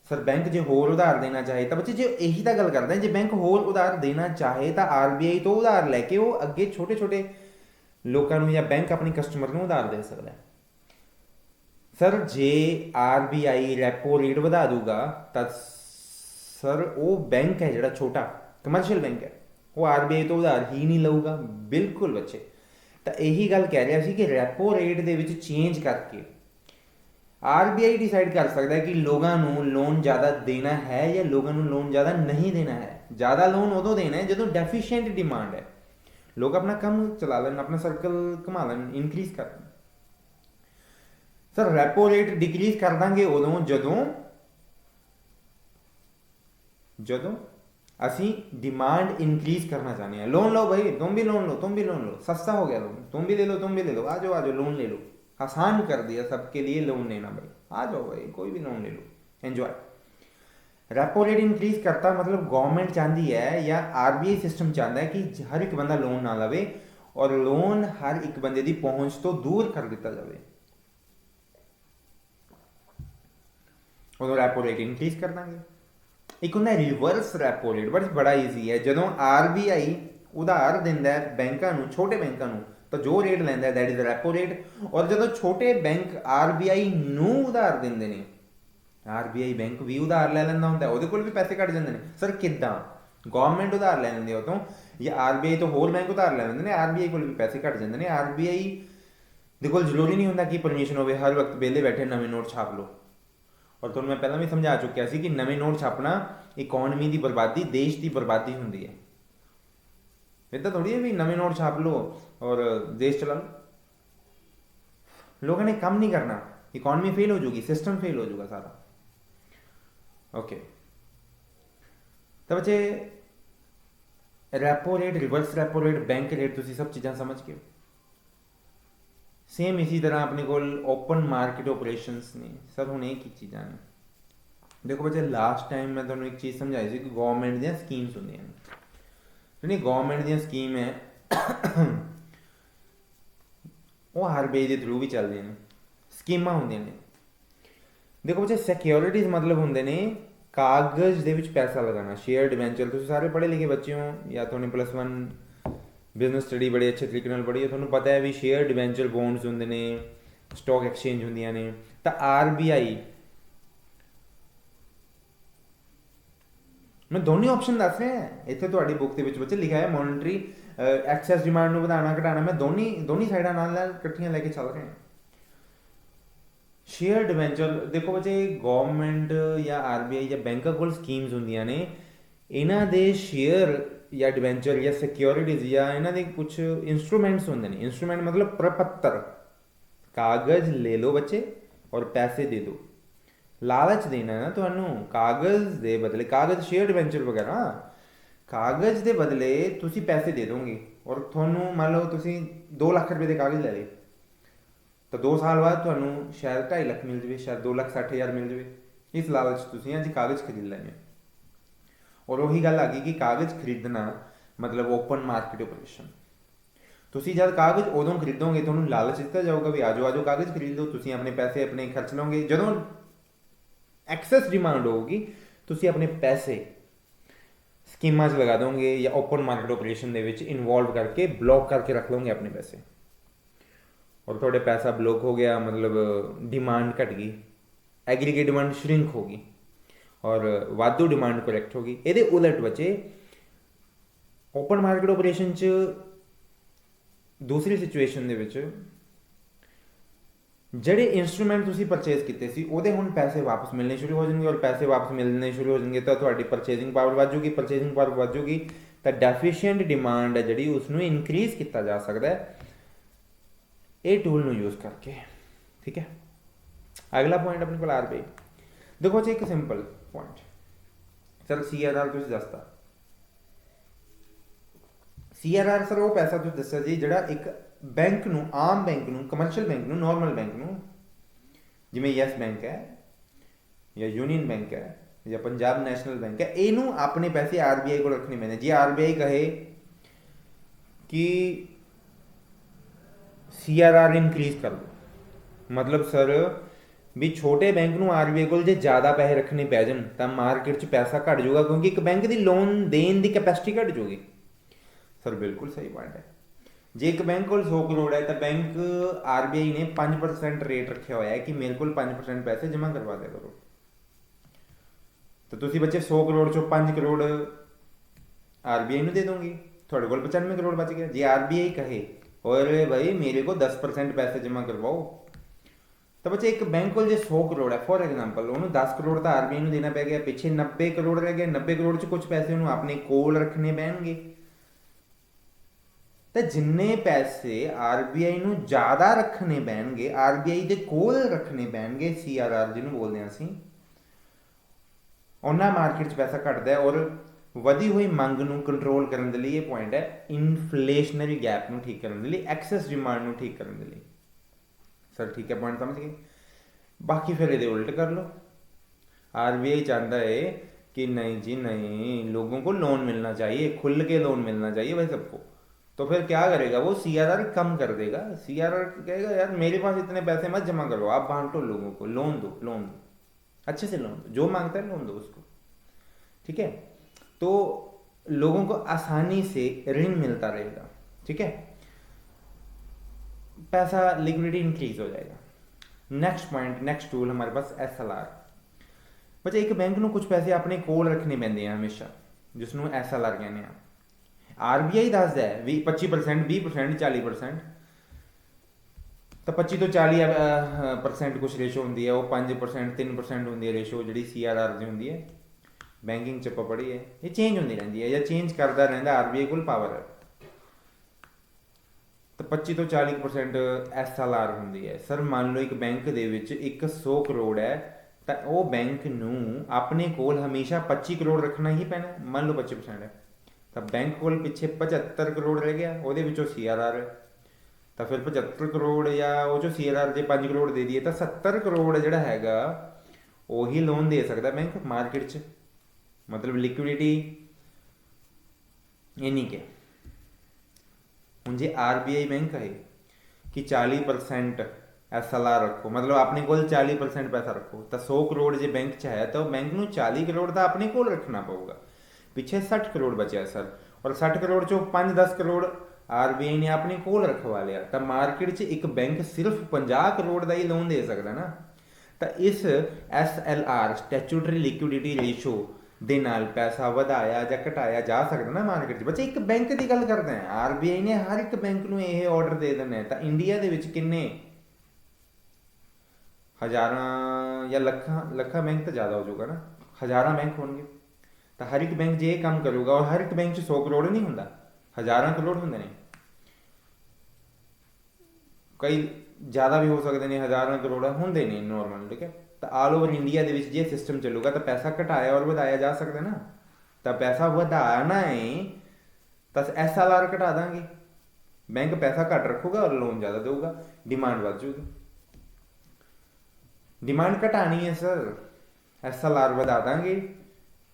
ਸਰ ਬੈਂਕ ਜੇ ਹੋਰ ਉਧਾਰ ਦੇਣਾ ਚਾਹੇ ਤਾਂ ਬੱਚੇ ਜੇ ਇਹੀ ਤਾਂ ਗੱਲ ਕਰਦੇ, ਜੇ ਬੈਂਕ ਹੋਰ ਉਧਾਰ ਦੇਣਾ ਚਾਹੇ ਤਾਂ RBI ਤੋਂ ਉਧਾਰ ਲੈ ਕੇ ਉਹ ਅੱਗੇ ਛੋਟੇ ਛੋਟੇ ਲੋਕਾਂ ਨੂੰ ਜਾਂ ਬੈਂਕ ਆਪਣੀ ਕਸਟਮਰ ਨੂੰ ਉਧਾਰ ਦੇ ਸਕਦਾ ਹੈ। ਸਰ ਜੇ RBI ਰੈਪੋ ਰੇਟ ਵਧਾ ਦੂਗਾ ਤਾਂ ਸਰ ਉਹ ਬੈਂਕ ਹੈ ਜਿਹੜਾ ਛੋਟਾ ਕਮਰਸ਼ੀਅਲ ਬੈਂਕ ਹੈ ਉਹ RBI ਤੋਂ ਉਧਾਰ ਹੀ ਨਹੀਂ ਲਊਗਾ, ਬਿਲਕੁਲ ਬੱਚੇ। ਤਾਂ ਇਹੀ ਗੱਲ ਕਹਿ ਰਿਹਾ ਸੀ ਕਿ ਰੈਪੋ ਰੇਟ ਦੇ ਵਿੱਚ ਚੇਂਜ ਕਰਕੇ RBI ਡਿਸਾਈਡ ਕਰ ਸਕਦਾ ਹੈ ਕਿ ਲੋਕਾਂ ਨੂੰ ਲੋਨ ਜ਼ਿਆਦਾ ਦੇਣਾ ਹੈ ਜਾਂ ਲੋਕਾਂ ਨੂੰ ਲੋਨ ਜ਼ਿਆਦਾ ਨਹੀਂ ਦੇਣਾ ਹੈ। ਜ਼ਿਆਦਾ ਲੋਨ ਉਦੋਂ ਦੇਣਾ ਹੈ ਜਦੋਂ ਡੈਫੀਸ਼ੀਐਂਟ ਡਿਮਾਂਡ ਹੈ, ਲੋਕ ਆਪਣਾ ਕੰਮ ਚਲਾ ਲੈਣ, ਆਪਣਾ ਸਰਕਲ ਘੁਮਾ ਲੈਣ, ਇਨਕਰੀਜ਼ ਕਰ ਲੈਣ। ਸਰ ਰੈਪੋ ਰੇਟ ਡਿਕਰੀਜ਼ ਕਰ ਦਾਂਗੇ ਉਦੋਂ ਜਦੋਂ ਅਸੀਂ डिमांड इंक्रीज करना चाहते हैं। लोन लो भाई, तुम भी लोन लो, तुम भी लोन लो, सस्ता हो गया लोन, तुम भी ले लो, तुम भी ले लो, आ जाओ लोन ले लो, आसान कर दिया सबके लिए लोन लेना भाई, आ जाओ भाई कोई भी लोन ले लो, एंजॉय। रेपो रेट इंक्रीज करता मतलब गवर्नमेंट चाहती है या RBI सिस्टम चाहता है कि हर एक बंदा लोन ना लवे ਔਰ ਲੋਨ ਹਰ ਇੱਕ ਬੰਦੇ ਦੀ ਪਹੁੰਚ ਤੋਂ ਦੂਰ ਕਰ ਦਿੱਤਾ ਜਾਵੇ। ਉਦੋਂ ਰੈਪੋ ਰੇਟ ਇਨਕਰੀਜ਼ ਕਰ ਦਾਂਗੇ। ਇੱਕ ਹੁੰਦਾ ਰਿਵਰਸ ਰੈਪੋ ਰੇਟ, ਬੜਾ ਈਜ਼ੀ ਹੈ। ਜਦੋਂ RBI ਉਧਾਰ ਦਿੰਦਾ ਹੈ ਬੈਂਕਾਂ ਨੂੰ, ਛੋਟੇ ਬੈਂਕਾਂ ਨੂੰ, ਤਾਂ ਜੋ ਰੇਟ ਲੈਂਦਾ ਦੈਟ ਇਜ਼ ਰੈਪੋ ਰੇਟ। ਔਰ ਜਦੋਂ ਛੋਟੇ ਬੈਂਕ RBI ਨੂੰ ਉਧਾਰ ਦਿੰਦੇ ਨੇ, RBI ਬੈਂਕ ਵੀ ਉਧਾਰ ਲੈ ਲੈਂਦਾ ਹੁੰਦਾ, ਉਹਦੇ ਕੋਲ ਵੀ ਪੈਸੇ ਘੱਟ ਜਾਂਦੇ ਨੇ। ਸਰ ਕਿੱਦਾਂ? ਗਵਰਨਮੈਂਟ ਉਧਾਰ ਲੈ ਲੈਂਦੀ ਉਹ ਤੋਂ, ਜਾਂ RBI ਤੋਂ ਹੋਰ ਬੈਂਕ ਉਧਾਰ ਲੈ ਲੈਂਦੇ ਨੇ, RBI ਕੋਲ ਵੀ ਪੈਸੇ ਘੱਟ ਜਾਂਦੇ ਨੇ। RBI ਦੇ ਕੋਲ ਜ਼ਰੂਰੀ ਨਹੀਂ ਹੁੰਦਾ ਕਿ ਪਰਮਿਸ਼ਨ ਹੋਵੇ ਹਰ ਵਕਤ ਵਿਹਲੇ ਬੈਠੇ ਨਵੇਂ ਨੋਟ ਛਾਪ ਲਓ। ਔਰ ਤੁਹਾਨੂੰ ਮੈਂ ਪਹਿਲਾਂ ਵੀ ਸਮਝਾ ਚੁੱਕਿਆ ਸੀ ਕਿ ਨਵੇਂ ਨੋਟ ਛਾਪਣਾ ਇਕੋਨਮੀ ਦੀ ਬਰਬਾਦੀ, ਦੇਸ਼ ਦੀ ਬਰਬਾਦੀ ਹੁੰਦੀ ਹੈ। ਇੱਦਾਂ ਥੋੜੀ ਹੈ ਵੀ ਨਵੇਂ ਨੋਟ ਛਾਪ ਲਓ ਔਰ ਦੇਸ਼ ਚਲਾ ਲਓ। ਲੋਕਾਂ ਨੇ ਕੰਮ ਨਹੀਂ ਕਰਨਾ, ਇਕੋਨਮੀ ਫੇਲ ਹੋ ਜਾਊਗੀ, ਸਿਸਟਮ ਫੇਲ ਹੋ ਜਾਊਗਾ ਸਾਰਾ। ਓਕੇ, ਤਾਂ ਬੱਚੇ repo rate, reverse repo rate, bank rate, ਤੁਸੀਂ ਸਭ ਚੀਜ਼ਾਂ ਸਮਝ ਗਏ। ਸੇਮ ਇसी तरह अपने को ओपन मार्केट ऑपरेशंस ने। सर हुण ये की चीज़ां ने, देखो बच्चे लास्ट टाइम मैं तुहानूं एक चीज़ समझाई सी कि गवर्नमेंट दी स्कीम्स हुंदियां ने, ਜਿਹੜੀ गवर्नमेंट दी स्कीम है वो RBI के थ्रू भी चलदियां ने, स्कीमां हुंदियां ने। देखो बच्चे सिक्योरिटीज़ मतलब हुंदे ने कागज़ दे विच पैसा लगाना, शेयर डिवेंचर। तुसीं सारे पढ़े लिखे बच्चे हो या तुहानूं +1 बिजनेस स्टडी बड़े अच्छे तरीके नाल पढ़ी है, तुहानूं पता है भी शेयर डिवेंचर बॉन्ड्स हुंदे ने, स्टॉक एक्सचेंज हुंदियां ने। तो RBI मैं दोनों ऑप्शन दस रहा है, इत्थे तुहाडी बुक दे विच बच्चे लिखा है मॉनेटरी एक्सेस डिमांड नूं वधाना घटाना। मैं दोनों साइडां नाल इकट्ठियां लैके चल रहे हैं। शेयर डिवेंचर देखो बच्चे, गवर्नमेंट या RBI या बैंकां कोल स्कीम्स हुंदियां ने, इन्हां दे शेयर या डिवेंचर या सिक्योरिटीज़ या इन्हां दे कुछ इंस्ट्रूमेंट्स होंदे ने। इंस्ट्रूमेंट मतलब प्रपत्र, कागज़ ले लो बच्चे और पैसे दे दो। लालच देना है ना तुहानूं, कागज़ दे बदले, कागज़ शेयर डिवेंचर वगैरह, कागज़ दे बदले तुसी पैसे दे दोगे। और तुहानूं मान लो तुसी 2 लाख रुपए दे कागज़ ले लए, तो 2 साल बाद तुहानूं शायद 2.5 लाख मिल जाए, शायद 2,60,000 मिल जाए। इस लालच तुसी अज कागज़ खरीद लैने। और वही गल आ गई कि कागज़ खरीदना मतलब ओपन मार्केट ऑपरेशन। तुसी जब कागज़ उदों खरीदोगे तुहानूं लालच दिता जाऊगा भी आजो आजो कागज़ खरीद लो, तुसी अपने पैसे अपने खर्च लोगे। जदों एक्सेस डिमांड होगी तुसी अपने पैसे स्कीमां च लगा दोगे या open market operation they which involve करके ब्लॉक करके रख लोगे अपने पैसे। और थोड़े पैसा ब्लॉक हो गया मतलब डिमांड घट गई, एग्रीगेट डिमांड श्रिंक होगी और वाधू डिमांड करेक्ट होगी। ये उलट बचे ओपन मार्केट ऑपरेशन च दूसरी सिचुएशन दे विच ਜਿਹੜੇ इंस्ट्रूमेंट ਤੁਸੀਂ परचेज ਕੀਤੇ ਸੀ ਉਹਦੇ ਹੁਣ ਪੈਸੇ ਵਾਪਸ ਮਿਲਣੇ ਸ਼ੁਰੂ ਹੋ ਜਾਣਗੇ। ਔਰ ਪੈਸੇ ਵਾਪਸ ਮਿਲਣੇ ਸ਼ੁਰੂ ਹੋ ਜਾਣਗੇ ਤਾਂ ਤੁਹਾਡੀ ਪਰਚੇਜ਼ਿੰਗ ਪਾਵਰ ਵੱਧ ਜੂਗੀ। ਪਰਚੇਜ਼ਿੰਗ ਪਾਵਰ ਵੱਧ ਜੂਗੀ ਤਾਂ ਡੈਫੀਸ਼ੀਐਂਟ ਡਿਮਾਂਡ ਹੈ ਜਿਹੜੀ ਉਸ ਨੂੰ ਇਨਕਰੀਜ਼ ਕੀਤਾ ਜਾ ਸਕਦਾ ਹੈ ਇਹ ਟੂਲ ਨੂੰ ਯੂਜ਼ ਕਰਕੇ। ਠੀਕ ਹੈ, ਅਗਲਾ ਪੁਆਇੰਟ ਆਪਣੇ ਕੋਲ RBI। ਦੇਖੋ ਜੀ ਇੱਕ ਸਿੰਪਲ ਪੁਆਇੰਟ, ਸਰ CRR ਤੁਸੀਂ ਦੱਸਤਾ। CRR ਸਰ ਉਹ ਪੈਸਾ ਤੁਸੀਂ ਦੱਸਿਆ ਜੀ ਜਿਹੜਾ ਇੱਕ बैंक नूं, आम बैंक नूं, कमर्शियल बैंक नूं, नॉर्मल बैंक नूं, जिवें यस बैंक है या यूनियन बैंक है या पंजाब नैशनल बैंक है, इनू अपने पैसे RBI को रखने पैंदे। जे RBI कहे कि CRR इनक्रीज कर दो, मतलब सर भी छोटे बैंक नूं RBI को जे ज़्यादा पैसे रखने पै जाण तां मार्केट च पैसा घट जाऊगा क्योंकि एक बैंक की लोन देन की कैपेसिटी घट जाऊगी। सर बिल्कुल सही पॉइंट है। जे एक बैंक को 100 करोड़ है तो बैंक RBI ने 5% रेट रखा हुआ है कि मेरे को 5% पैसे जमा करवा दिया करो। तो तुसी बच्चे 100 करोड़ चो 5 करोड़ RBI ने दे दोगे, थोड़े को 95 करोड़ बच गया। जे RBI कहे और भाई मेरे को 10% पैसे जमा करवाओ, तो बच्चे एक बैंक को जो 100 करोड़ है फॉर एग्जाम्पल उन्होंने 10 करोड़ तो RBI ने देना पै गया, पिछे 90 करोड़ रह गए। 90 करोड़ च कुछ पैसे उन्होंने अपने कोल रखने पैणगे। तो जिन्ने पैसे RBI नूं ज़्यादा रखने पैणगे, RBI दे कोल रखने पैणगे, CRR जिन्हों बोलते हैं असीं, उन्ना मार्केट च पैसा घटदा है। और वधी हुई मंग नूं कंट्रोल करने के लिए ये पॉइंट है इनफ्लेशनरी गैप नूं ठीक करने के लिए, एक्सेस डिमांड नूं ठीक करने के लिए। सर ठीक है, पॉइंट समझ गए। बाकी फिर ये उल्ट कर लो, RBI चाहता है कि नहीं जी नहीं, लोगों को लोन मिलना चाहिए, खुल के लोन मिलना चाहिए भाई सबको। तो फिर क्या करेगा वो, सीआरआर कम कर देगा। सीआरआर कहेगा यार मेरे पास इतने पैसे मत जमा करो, आप बांटो लोगों को, लोन दो, लोन दो, अच्छे से लोन दो, जो मांगता है लोन दो उसको, ठीक है। तो लोगों को आसानी से ऋण मिलता रहेगा, ठीक है, पैसा लिक्विडिटी इंक्रीज हो जाएगा। नेक्स्ट पॉइंट, नेक्स्ट टूल हमारे पास SLR। बच्चे एक बैंक ਨੂੰ ਕੁਝ ਪੈਸੇ ਆਪਣੇ ਕੋਲ ਰੱਖਣੇ ਪੈਂਦੇ ਆ ਹਮੇਸ਼ਾ, ਜਿਸ ਨੂੰ SLR ਕਹਿੰਦੇ ਆ। RBI ਦੱਸਦਾ ਹੈ ਵੀ 25%, 20%, 40%, ਤਾਂ 25 ਤੋਂ 40% ਕੁਛ ਰੇਸ਼ੋ ਹੁੰਦੀ ਹੈ, ਉਹ 5%, 3% ਹੁੰਦੀ ਹੈ ਰੇਸ਼ੋ ਜਿਹੜੀ CRR ਦੀ ਹੁੰਦੀ ਹੈ। ਬੈਂਕਿੰਗ ਚ ਆਪਾਂ ਪੜ੍ਹੀ ਹੈ, ਇਹ ਚੇਂਜ ਹੁੰਦੀ ਰਹਿੰਦੀ ਹੈ ਜਾਂ ਚੇਂਜ ਕਰਦਾ ਰਹਿੰਦਾ, RBI ਕੋਲ ਪਾਵਰ ਹੈ। ਤਾਂ 25 ਤੋਂ 40% SLR ਹੁੰਦੀ ਹੈ। ਸਰ ਮੰਨ ਲਓ ਇੱਕ ਬੈਂਕ ਦੇ ਵਿੱਚ 100 ਕਰੋੜ ਹੈ, ਤਾਂ ਉਹ ਬੈਂਕ ਨੂੰ ਆਪਣੇ ਕੋਲ ਹਮੇਸ਼ਾ 25 ਕਰੋੜ ਰੱਖਣਾ ਹੀ ਪੈਣਾ। ਮੰਨ ਲਓ 25% ਹੈ, ਤਾਂ ਬੈਂਕ ਕੋਲ ਪਿੱਛੇ 75 ਕਰੋੜ ਰਹਿ ਗਿਆ, ਉਹਦੇ ਵਿੱਚੋਂ CRR ਹੈ, ਤਾਂ ਫਿਰ 75 ਕਰੋੜ ਜਾਂ ਉਹ ਚੋਂ CRR ਜੇ 5 ਕਰੋੜ ਦੇ ਦਈਏ ਤਾਂ 70 ਕਰੋੜ ਜਿਹੜਾ ਹੈਗਾ ਉਹੀ ਲੋਨ ਦੇ ਸਕਦਾ ਬੈਂਕ ਮਾਰਕੀਟ 'ਚ। ਮਤਲਬ ਲਿਕੁਇਡਿਟੀ ਇੰਨੀ ਕਿ ਹੁਣ ਜੇ RBI बैंक है कि 40% SLR रखो, मतलब अपने को 40% पैसा रखो, तो 100 करोड़ जो बैंक च है तो बैंक ਨੂੰ 40 करोड़ का अपने को रखना पऊगा। पिछे 60 करोड़ बचे सर, और 60 करोड़ चो 5-10 करोड़ RBI ने अपने को रखवा लिया, तो मार्केट च एक बैंक सिर्फ 50 करोड़ का ही लोन दे सकता ना। तो इस SLR स्टैचूटरी लिक्विडिटी रेशो ਦੇ ਨਾਲ ਪੈਸਾ ਵਧਾਇਆ ਜਾਂ ਘਟਾਇਆ ਜਾ ਸਕਦਾ ਨਾ ਮਾਰਕੀਟ 'ਚ। ਬੱਚੇ ਇੱਕ ਬੈਂਕ ਦੀ ਗੱਲ ਕਰਦੇ ਹਾਂ, RBI ਨੇ ਹਰ ਇੱਕ ਬੈਂਕ ਨੂੰ ਇਹ ਆਰਡਰ ਦੇ ਦੇਣਾ, ਤਾਂ ਇੰਡੀਆ ਦੇ ਵਿੱਚ ਕਿੰਨੇ ਹਜ਼ਾਰਾਂ ਜਾਂ ਲੱਖਾਂ ਬੈਂਕ ਤਾਂ ਜ਼ਿਆਦਾ ਹੋ ਜਾਊਗਾ ਨਾ, ਹਜ਼ਾਰਾਂ ਬੈਂਕ ਹੋਣਗੇ। ਤਾਂ ਹਰ ਇੱਕ ਬੈਂਕ ਜੇ ਇਹ ਕੰਮ ਕਰੂਗਾ, ਔਰ ਹਰ ਇੱਕ ਬੈਂਕ 'ਚ 100 ਕਰੋੜ ਨਹੀਂ ਹੁੰਦਾ, ਹਜ਼ਾਰਾਂ ਕਰੋੜ ਹੁੰਦੇ ਨੇ, ਕਈ ਜ਼ਿਆਦਾ ਵੀ ਹੋ ਸਕਦੇ ਨੇ, ਹਜ਼ਾਰਾਂ ਕਰੋੜ ਹੁੰਦੇ ਨੇ ਨੋਰਮਲ, ਠੀਕ ਹੈ। ਤਾਂ ਆਲ ਓਵਰ ਇੰਡੀਆ ਦੇ ਵਿੱਚ ਜੇ ਸਿਸਟਮ ਚੱਲੂਗਾ ਤਾਂ ਪੈਸਾ ਘਟਾਇਆ ਔਰ ਵਧਾਇਆ ਜਾ ਸਕਦਾ ਨਾ। ਤਾਂ ਪੈਸਾ ਵਧਾਉਣਾ ਹੈ ਤਾਂ SLR ਘਟਾ ਦਾਂਗੇ, ਬੈਂਕ ਪੈਸਾ ਘੱਟ ਰੱਖੂਗਾ ਔਰ ਲੋਨ ਜ਼ਿਆਦਾ ਦੇਊਗਾ, ਡਿਮਾਂਡ ਵੱਧ ਜੂਗੀ। ਡਿਮਾਂਡ ਘਟਾਣੀ ਹੈ ਸਰ, SLR ਵਧਾ ਦਾਂਗੇ,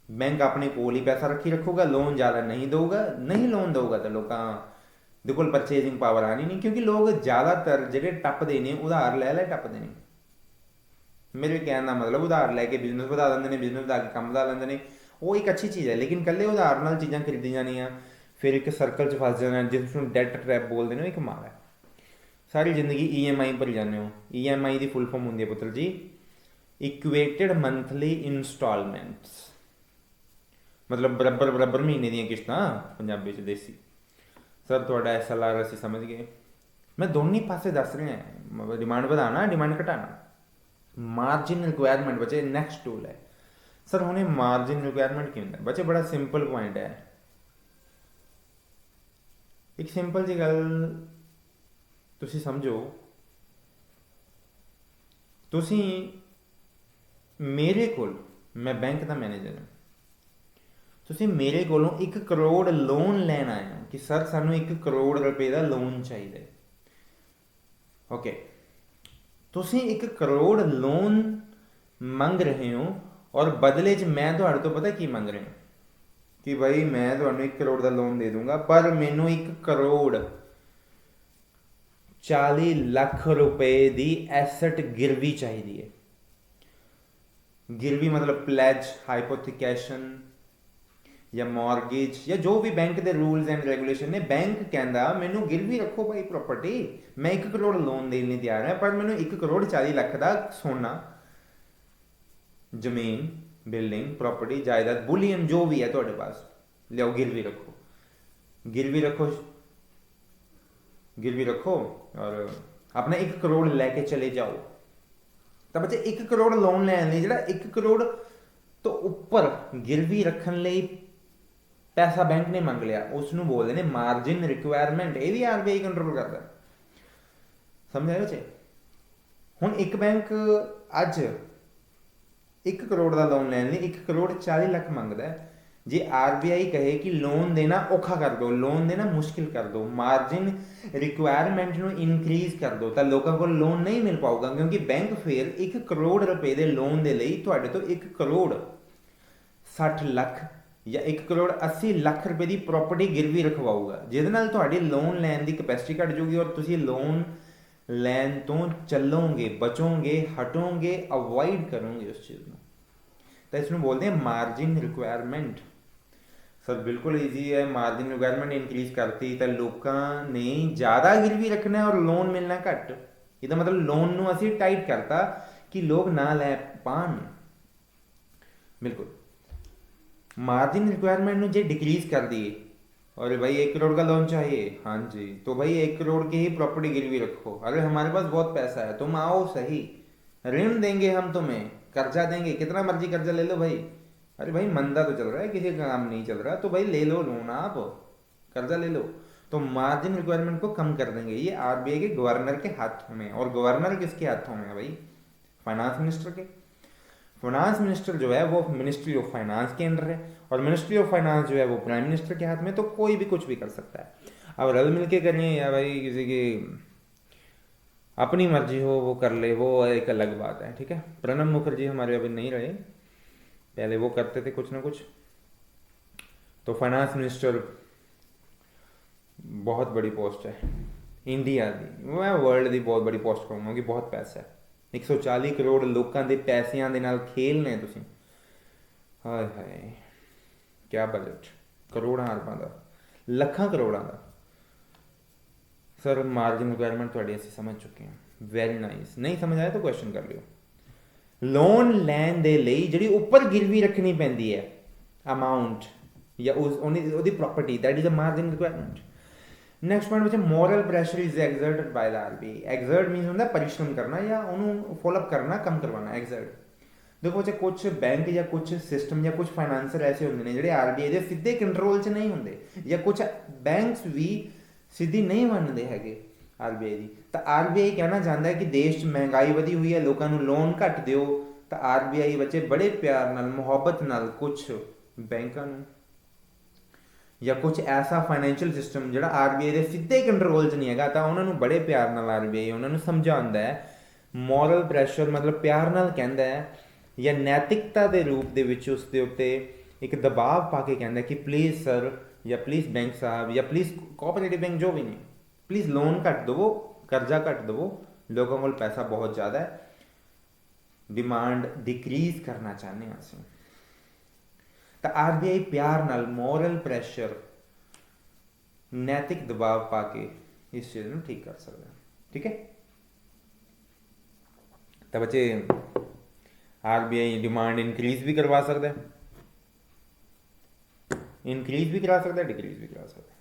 ਬੈਂਕ ਆਪਣੇ ਕੋਲ ਹੀ ਪੈਸਾ ਰੱਖੂਗਾ, ਲੋਨ ਜ਼ਿਆਦਾ ਨਹੀਂ ਦੇਊਗਾ। ਨਹੀਂ ਲੋਨ ਦੇਊਗਾ ਤਾਂ ਲੋਕਾਂ ਦੇ ਕੋਲ ਪਰਚੇਜ਼ਿੰਗ ਪਾਵਰ ਆਣੀ ਨਹੀਂ, ਕਿਉਂਕਿ ਲੋਕ ਜ਼ਿਆਦਾਤਰ ਜਿਹੜੇ ਟੱਪਦੇ ਨੇ ਉਧਾਰ ਲੈ ਟੱਪਦੇ ਨੇ। ਮੇਰੇ ਕਹਿਣ ਦਾ ਮਤਲਬ ਉਧਾਰ ਲੈ ਕੇ ਬਿਜ਼ਨਸ ਵਧਾ ਦਿੰਦੇ ਨੇ, ਬਿਜ਼ਨਸ ਵਧਾ ਕੇ ਕੰਮ ਵਧਾ ਲੈਂਦੇ ਨੇ, ਉਹ ਇੱਕ ਅੱਛੀ ਚੀਜ਼ ਹੈ। ਲੇਕਿਨ ਇਕੱਲੇ ਉਧਾਰ ਨਾਲ ਚੀਜ਼ਾਂ ਖਰੀਦੀ ਜਾਣੀਆਂ, ਫਿਰ ਇੱਕ ਸਰਕਲ 'ਚ ਫਸ ਜਾਣਾ ਜਿਸ ਨੂੰ ਡੈਟ ਟਰੈਪ ਬੋਲਦੇ ਨੇ, ਉਹ ਇੱਕ ਮਾਰ ਹੈ। ਸਾਰੀ ਜ਼ਿੰਦਗੀ EMI ਭਰੀ ਜਾਂਦੇ ਹੋ। EMI ਦੀ ਫੁੱਲ ਫਾਰਮ ਹੁੰਦੀ ਹੈ ਪੁੱਤਰ ਜੀ, ਇਕੁਏਟਡ ਮੰਥਲੀ ਇੰਸਟਾਲਮੈਂਟਸ, ਮਤਲਬ ਬਰਾਬਰ ਮਹੀਨੇ ਦੀਆਂ ਕਿਸ਼ਤਾਂ ਪੰਜਾਬੀ 'ਚ ਦੇਸੀ। ਸਰ ਤੁਹਾਡਾ SLR ਅਸੀਂ ਸਮਝ ਗਏ, ਮੈਂ ਦੋਨੇ ਪਾਸੇ ਦੱਸ ਰਿਹਾ, ਡਿਮਾਂਡ ਵਧਾਉਣਾ, ਡਿਮਾਂਡ ਘਟਾਉਣਾ। ਮਾਰਜਿਨ ਰਿਕੁਆਇਰਮੈਂਟ ਬੱਚੇ ਨੈਕਸਟ ਟੂਲ ਹੈ। ਸਰ ਹੁਣ ਇਹ ਮਾਰਜਿਨ ਰਿਕੁਆਇਰਮੈਂਟ ਕੀ ਹੁੰਦਾ ਬੱਚੇ? ਬੜਾ ਸਿੰਪਲ ਪੁਆਇੰਟ ਹੈ। ਇੱਕ ਸਿੰਪਲ ਜਿਹੀ ਗੱਲ ਤੁਸੀਂ ਸਮਝੋ, ਤੁਸੀਂ ਮੇਰੇ ਕੋਲ, ਮੈਂ ਬੈਂਕ ਦਾ ਮੈਨੇਜਰ ਹਾਂ, ਤੁਸੀਂ ਮੇਰੇ ਕੋਲੋਂ 1 ਕਰੋੜ ਲੋਨ ਲੈਣ ਆਏ ਹੋ ਕਿ ਸਰ ਸਾਨੂੰ 1 ਕਰੋੜ ਰੁਪਏ ਦਾ ਲੋਨ ਚਾਹੀਦਾ ਹੈ। ਓਕੇ, ਤੁਸੀਂ 1 ਕਰੋੜ ਲੋਨ ਮੰਗ ਰਹੇ ਹੋ ਔਰ ਬਦਲੇ 'ਚ ਮੈਂ ਤੁਹਾਡੇ ਤੋਂ ਪਤਾ ਕੀ ਮੰਗ ਰਿਹਾ ਕਿ ਭਾਈ ਮੈਂ ਤੁਹਾਨੂੰ 1 ਕਰੋੜ ਦਾ ਲੋਨ ਦੇ ਦੂੰਗਾ, ਪਰ ਮੈਨੂੰ 1 ਕਰੋੜ 40 ਲੱਖ ਰੁਪਏ ਦੀ ਐਸਟ ਗਿਰਵੀ ਚਾਹੀਦੀ ਹੈ। ਗਿਰਵੀ ਮਤਲਬ ਪਲੈਜ, ਹਾਈਪੋਥੀਕੇਸ਼ਨ ਜਾਂ ਮੌਰਗੇਜ ਜਾਂ ਜੋ ਵੀ ਬੈਂਕ ਦੇ ਰੂਲਸ ਐਂਡ ਰੈਗੂਲੇਸ਼ਨ ਨੇ। ਬੈਂਕ ਕਹਿੰਦਾ ਮੈਨੂੰ ਗਿਰਵੀ ਰੱਖੋ ਭਾਈ ਪ੍ਰੋਪਰਟੀ, ਮੈਂ 1 ਕਰੋੜ ਲੋਨ ਦੇਣ ਲਈ ਤਿਆਰ ਹਾਂ, ਪਰ ਮੈਨੂੰ 1 ਕਰੋੜ 40 ਲੱਖ ਦਾ ਸੋਨਾ, ਜ਼ਮੀਨ, ਬਿਲਡਿੰਗ, ਪ੍ਰੋਪਰਟੀ, ਜਾਇਦਾਦ, ਬੁਲੀਅਨ ਜੋ ਵੀ ਹੈ ਤੁਹਾਡੇ ਪਾਸ, ਲਿਆਓ ਗਿਰਵੀ ਰੱਖੋ। ਗਿਰਵੀ ਰੱਖੋ ਔਰ ਆਪਣਾ 1 ਕਰੋੜ ਲੈ ਕੇ ਚਲੇ ਜਾਓ। ਤਾਂ ਬੱਚੇ 1 ਕਰੋੜ ਲੋਨ ਲੈਣ ਲਈ ਜਿਹੜਾ 1 ਕਰੋੜ ਤੋਂ ਉੱਪਰ ਗਿਰਵੀ ਰੱਖਣ ਲਈ ਪੈਸਾ ਬੈਂਕ ਨੇ ਮੰਗ ਲਿਆ, ਉਸ ਨੂੰ ਬੋਲਦੇ ਨੇ ਮਾਰਜਿਨ ਰਿਕੁਆਇਰਮੈਂਟ। ਇਹ ਵੀ RBI ਕੰਟਰੋਲ ਕਰਦਾ, ਸਮਝ ਆਏ ਬੱਚੇ? ਹੁਣ ਇੱਕ ਬੈਂਕ ਅੱਜ 1 ਕਰੋੜ ਦਾ ਲੋਨ ਲੈਣ ਲਈ 1 ਕਰੋੜ 40 ਲੱਖ ਮੰਗਦਾ ਹੈ। ਜੇ RBI ਕਹੇ ਕਿ ਲੋਨ ਦੇਣਾ ਔਖਾ ਕਰ ਦਿਓ, ਲੋਨ ਦੇਣਾ ਮੁਸ਼ਕਿਲ ਕਰ ਦਿਓ, ਮਾਰਜਿਨ ਰਿਕੁਆਇਰਮੈਂਟ ਨੂੰ ਇਨਕਰੀਜ਼ ਕਰ ਦਿਓ, ਤਾਂ ਲੋਕਾਂ ਕੋਲ ਲੋਨ ਨਹੀਂ ਮਿਲ ਪਾਊਗਾ, ਕਿਉਂਕਿ ਬੈਂਕ ਫਿਰ 1 ਕਰੋੜ ਰੁਪਏ ਦੇ ਲੋਨ ਦੇ ਲਈ ਤੁਹਾਡੇ ਤੋਂ 1 ਕਰੋੜ 60 ਲੱਖ ਜਾਂ 1,80,00,000 ਰੁਪਏ ਦੀ ਪ੍ਰੋਪਰਟੀ ਗਿਰਵੀ ਰਖਵਾਊਗਾ, ਜਿਹਦੇ ਨਾਲ ਤੁਹਾਡੀ ਲੋਨ ਲੈਣ ਦੀ ਕਪੈਸਿਟੀ ਘਟ ਜੂਗੀ ਔਰ ਤੁਸੀਂ ਲੋਨ ਲੈਣ ਤੋਂ ਚੱਲੋਗੇ, ਬਚੋਗੇ, ਹਟੋਗੇ, ਅਵੋਇਡ ਕਰੋਗੇ ਉਸ ਚੀਜ਼ ਨੂੰ। ਤਾਂ ਇਸ ਨੂੰ ਬੋਲਦੇ हैं ਮਾਰਜਿਨ ਰਿਕੁਆਇਰਮੈਂਟ। ਸਰ ਬਿਲਕੁਲ ਈਜ਼ੀ ਹੈ, ਮਾਰਜਿਨ ਰਿਕੁਆਇਰਮੈਂਟ ਇਨਕਰੀਜ਼ ਕਰਤੀ ਤਾਂ ਲੋਕਾਂ ਨੇ ਜ਼ਿਆਦਾ ਗਿਰਵੀ ਰੱਖਣਾ ਔਰ ਲੋਨ ਮਿਲਣਾ ਘੱਟ। ਇਹਦਾ ਮਤਲਬ ਲੋਨ ਨੂੰ ਅਸੀਂ ਟਾਈਟ ਕਰਤਾ ਕਿ ਲੋਕ ਨਾ ਲੈ ਪਾਣ। बिल्कुल मार्जिन रिक्वायरमेंट ਨੂੰ जे डिक्रीज कर दिए और भाई 1 करोड़ का लोन चाहिए, हाँ जी, तो भाई 1 करोड़ की ही प्रॉपर्टी गिरवी रखो। अरे हमारे पास बहुत पैसा है, तुम आओ सही, ऋण देंगे हम तुम्हें, कर्जा देंगे, कितना मर्जी कर्जा ले लो भाई। अरे भाई मंदा तो चल रहा है, किसी का काम नहीं चल रहा, तो भाई ले लो लोन, आप कर्जा ले लो। तो मार्जिन रिक्वायरमेंट को कम कर देंगे। ये आरबीआई के गवर्नर के हाथों में। और गवर्नर किसके हाथों में है भाई? फाइनेंस मिनिस्टर के। फाइनेंस मिनिस्टर जो है वो मिनिस्ट्री ऑफ फाइनेंस के अंडर है और मिनिस्ट्री ऑफ फाइनेंस जो है वो प्राइम मिनिस्टर के हाथ में। तो कोई भी कुछ भी कर सकता है। अब रल मिल के करिए या भाई किसी की अपनी मर्जी हो वो कर ले, वो एक अलग बात है, ठीक है। प्रणब मुखर्जी हमारे अभी नहीं रहे, पहले वो करते थे कुछ ना कुछ। तो फाइनेंस मिनिस्टर बहुत बड़ी पोस्ट है इंडिया की, मैं वर्ल्ड की बहुत बड़ी पोस्ट कहूँगा कि बहुत पैसा है। 140 ਕਰੋੜ ਲੋਕਾਂ ਦੇ ਪੈਸਿਆਂ ਦੇ ਨਾਲ ਖੇਲਨੇ ਤੁਸੀਂ, ਹਾਏ ਹਾਏ ਕਿਆ ਬਜਟ, ਕਰੋੜਾਂ ਅਰਬਾਂ ਦਾ, ਲੱਖਾਂ ਕਰੋੜਾਂ ਦਾ। ਸਰ ਮਾਰਜਿਨ ਰਿਕੁਆਇਰਮੈਂਟ ਤੁਹਾਡੀ ਅਸੀਂ ਸਮਝ ਚੁੱਕੇ ਹਾਂ, ਵੈਰੀ ਨਾਈਸ। ਨਹੀਂ ਸਮਝ ਆਇਆ ਤਾਂ ਕੁਐਸਚਨ ਕਰ ਲਿਓ। ਲੋਨ ਲੈਣ ਦੇ ਲਈ ਜਿਹੜੀ ਉੱਪਰ ਗਿਰਵੀ ਰੱਖਣੀ ਪੈਂਦੀ ਹੈ ਅਮਾਊਂਟ ਜਾਂ ਉਹਦੀ property, that is a margin requirement. Next point ਵਿੱਚ moral pressure is exerted by the RBI. Exert means ਹੁੰਦਾ परिश्रम ਕਰਨਾ ਜਾਂ ਉਹਨੂੰ ਫੋਲੋਅਪ ਕਰਨਾ, ਕੰਮ ਕਰਵਾਉਣਾ, ਐਗਜ਼ਰਟ। ਦੇਖੋ ਬੱਚੇ ਕੁਝ ਬੈਂਕ ਜਾਂ ਕੁਝ ਸਿਸਟਮ ਜਾਂ ਕੁਝ ਫਾਈਨਾਂਸਰ ਐਸੇ ਹੁੰਦੇ ਨੇ ਜਿਹੜੇ ਆਰਬੀਆਈ ਦੇ ਸਿੱਧੇ ਕੰਟਰੋਲ 'ਚ ਨਹੀਂ ਹੁੰਦੇ, ਜਾਂ ਕੁਝ ਬੈਂਕਸ ਵੀ ਸਿੱਧੀ ਨਹੀਂ ਮੰਨਦੇ ਹੈਗੇ ਆਰਬੀਆਈ ਦੀ। ਤਾਂ ਆਰਬੀਆਈ ਕਹਿਣਾ ਚਾਹੁੰਦਾ ਹੈ ਕਿ ਦੇਸ਼ 'ਚ ਮਹਿੰਗਾਈ ਵਧੀ ਹੋਈ ਹੈ, ਲੋਕਾਂ ਨੂੰ ਲੋਨ ਘੱਟ ਦਿਓ। ਤਾਂ ਆਰਬੀਆਈ ਬੱਚੇ ਬੜੇ ਪਿਆਰ ਨਾਲ, ਮੁਹੱਬਤ ਨਾਲ ਕੁਝ ਬੈਂਕਾਂ ਨੂੰ ਜਾਂ ਕੁਝ ਐਸਾ ਫਾਈਨੈਂਸ਼ੀਅਲ ਸਿਸਟਮ ਜਿਹੜਾ ਆਰਬੀਆਈ ਦੇ ਸਿੱਧੇ ਕੰਟਰੋਲ 'ਚ ਨਹੀਂ ਹੈਗਾ, ਤਾਂ ਉਹਨਾਂ ਨੂੰ ਬੜੇ ਪਿਆਰ ਨਾਲ ਆਰਬੀਆਈ ਉਹਨਾਂ ਨੂੰ ਸਮਝਾਉਂਦਾ ਹੈ। ਮੋਰਲ ਪ੍ਰੈਸ਼ਰ ਮਤਲਬ ਪਿਆਰ ਨਾਲ ਕਹਿੰਦਾ ਹੈ, ਜਾਂ ਨੈਤਿਕਤਾ ਦੇ ਰੂਪ ਦੇ ਵਿੱਚ ਉਸ ਦੇ ਉੱਤੇ ਇੱਕ ਦਬਾਅ ਪਾ ਕੇ ਕਹਿੰਦਾ ਕਿ ਪਲੀਜ਼ ਸਰ ਜਾਂ ਪਲੀਜ਼ ਬੈਂਕ ਸਾਹਿਬ ਜਾਂ ਪਲੀਜ਼ ਕੋਆਪਰੇਟਿਵ ਬੈਂਕ ਜੋ ਵੀ ਨੇ, ਪਲੀਜ਼ ਲੋਨ ਘੱਟ ਦੇਵੋ, ਕਰਜ਼ਾ ਘੱਟ ਦੇਵੋ, ਲੋਕਾਂ ਕੋਲ ਪੈਸਾ ਬਹੁਤ ਜ਼ਿਆਦਾ ਹੈ, ਡਿਮਾਂਡ ਡਿਕਰੀਜ਼ ਕਰਨਾ ਚਾਹੁੰਦੇ ਹਾਂ ਅਸੀਂ। ਤਾਂ ਆਰਬੀਆਈ ਪਿਆਰ ਨਾਲ ਮੋਰਲ ਪ੍ਰੈਸ਼ਰ, ਨੈਤਿਕ ਦਬਾਅ ਪਾ ਕੇ ਇਸ ਚੀਜ਼ ਨੂੰ ਠੀਕ ਕਰ ਸਕਦਾ, ਠੀਕ ਹੈ। ਤਾਂ ਬੱਚੇ ਆਰਬੀਆਈ ਡਿਮਾਂਡ ਇਨਕਰੀਜ਼ ਵੀ ਕਰਵਾ ਸਕਦਾ, ਇਨਕਰੀਜ਼ ਵੀ ਕਰਾ ਸਕਦਾ, ਡਿਕਰੀਜ਼ ਵੀ ਕਰਾ ਸਕਦਾ।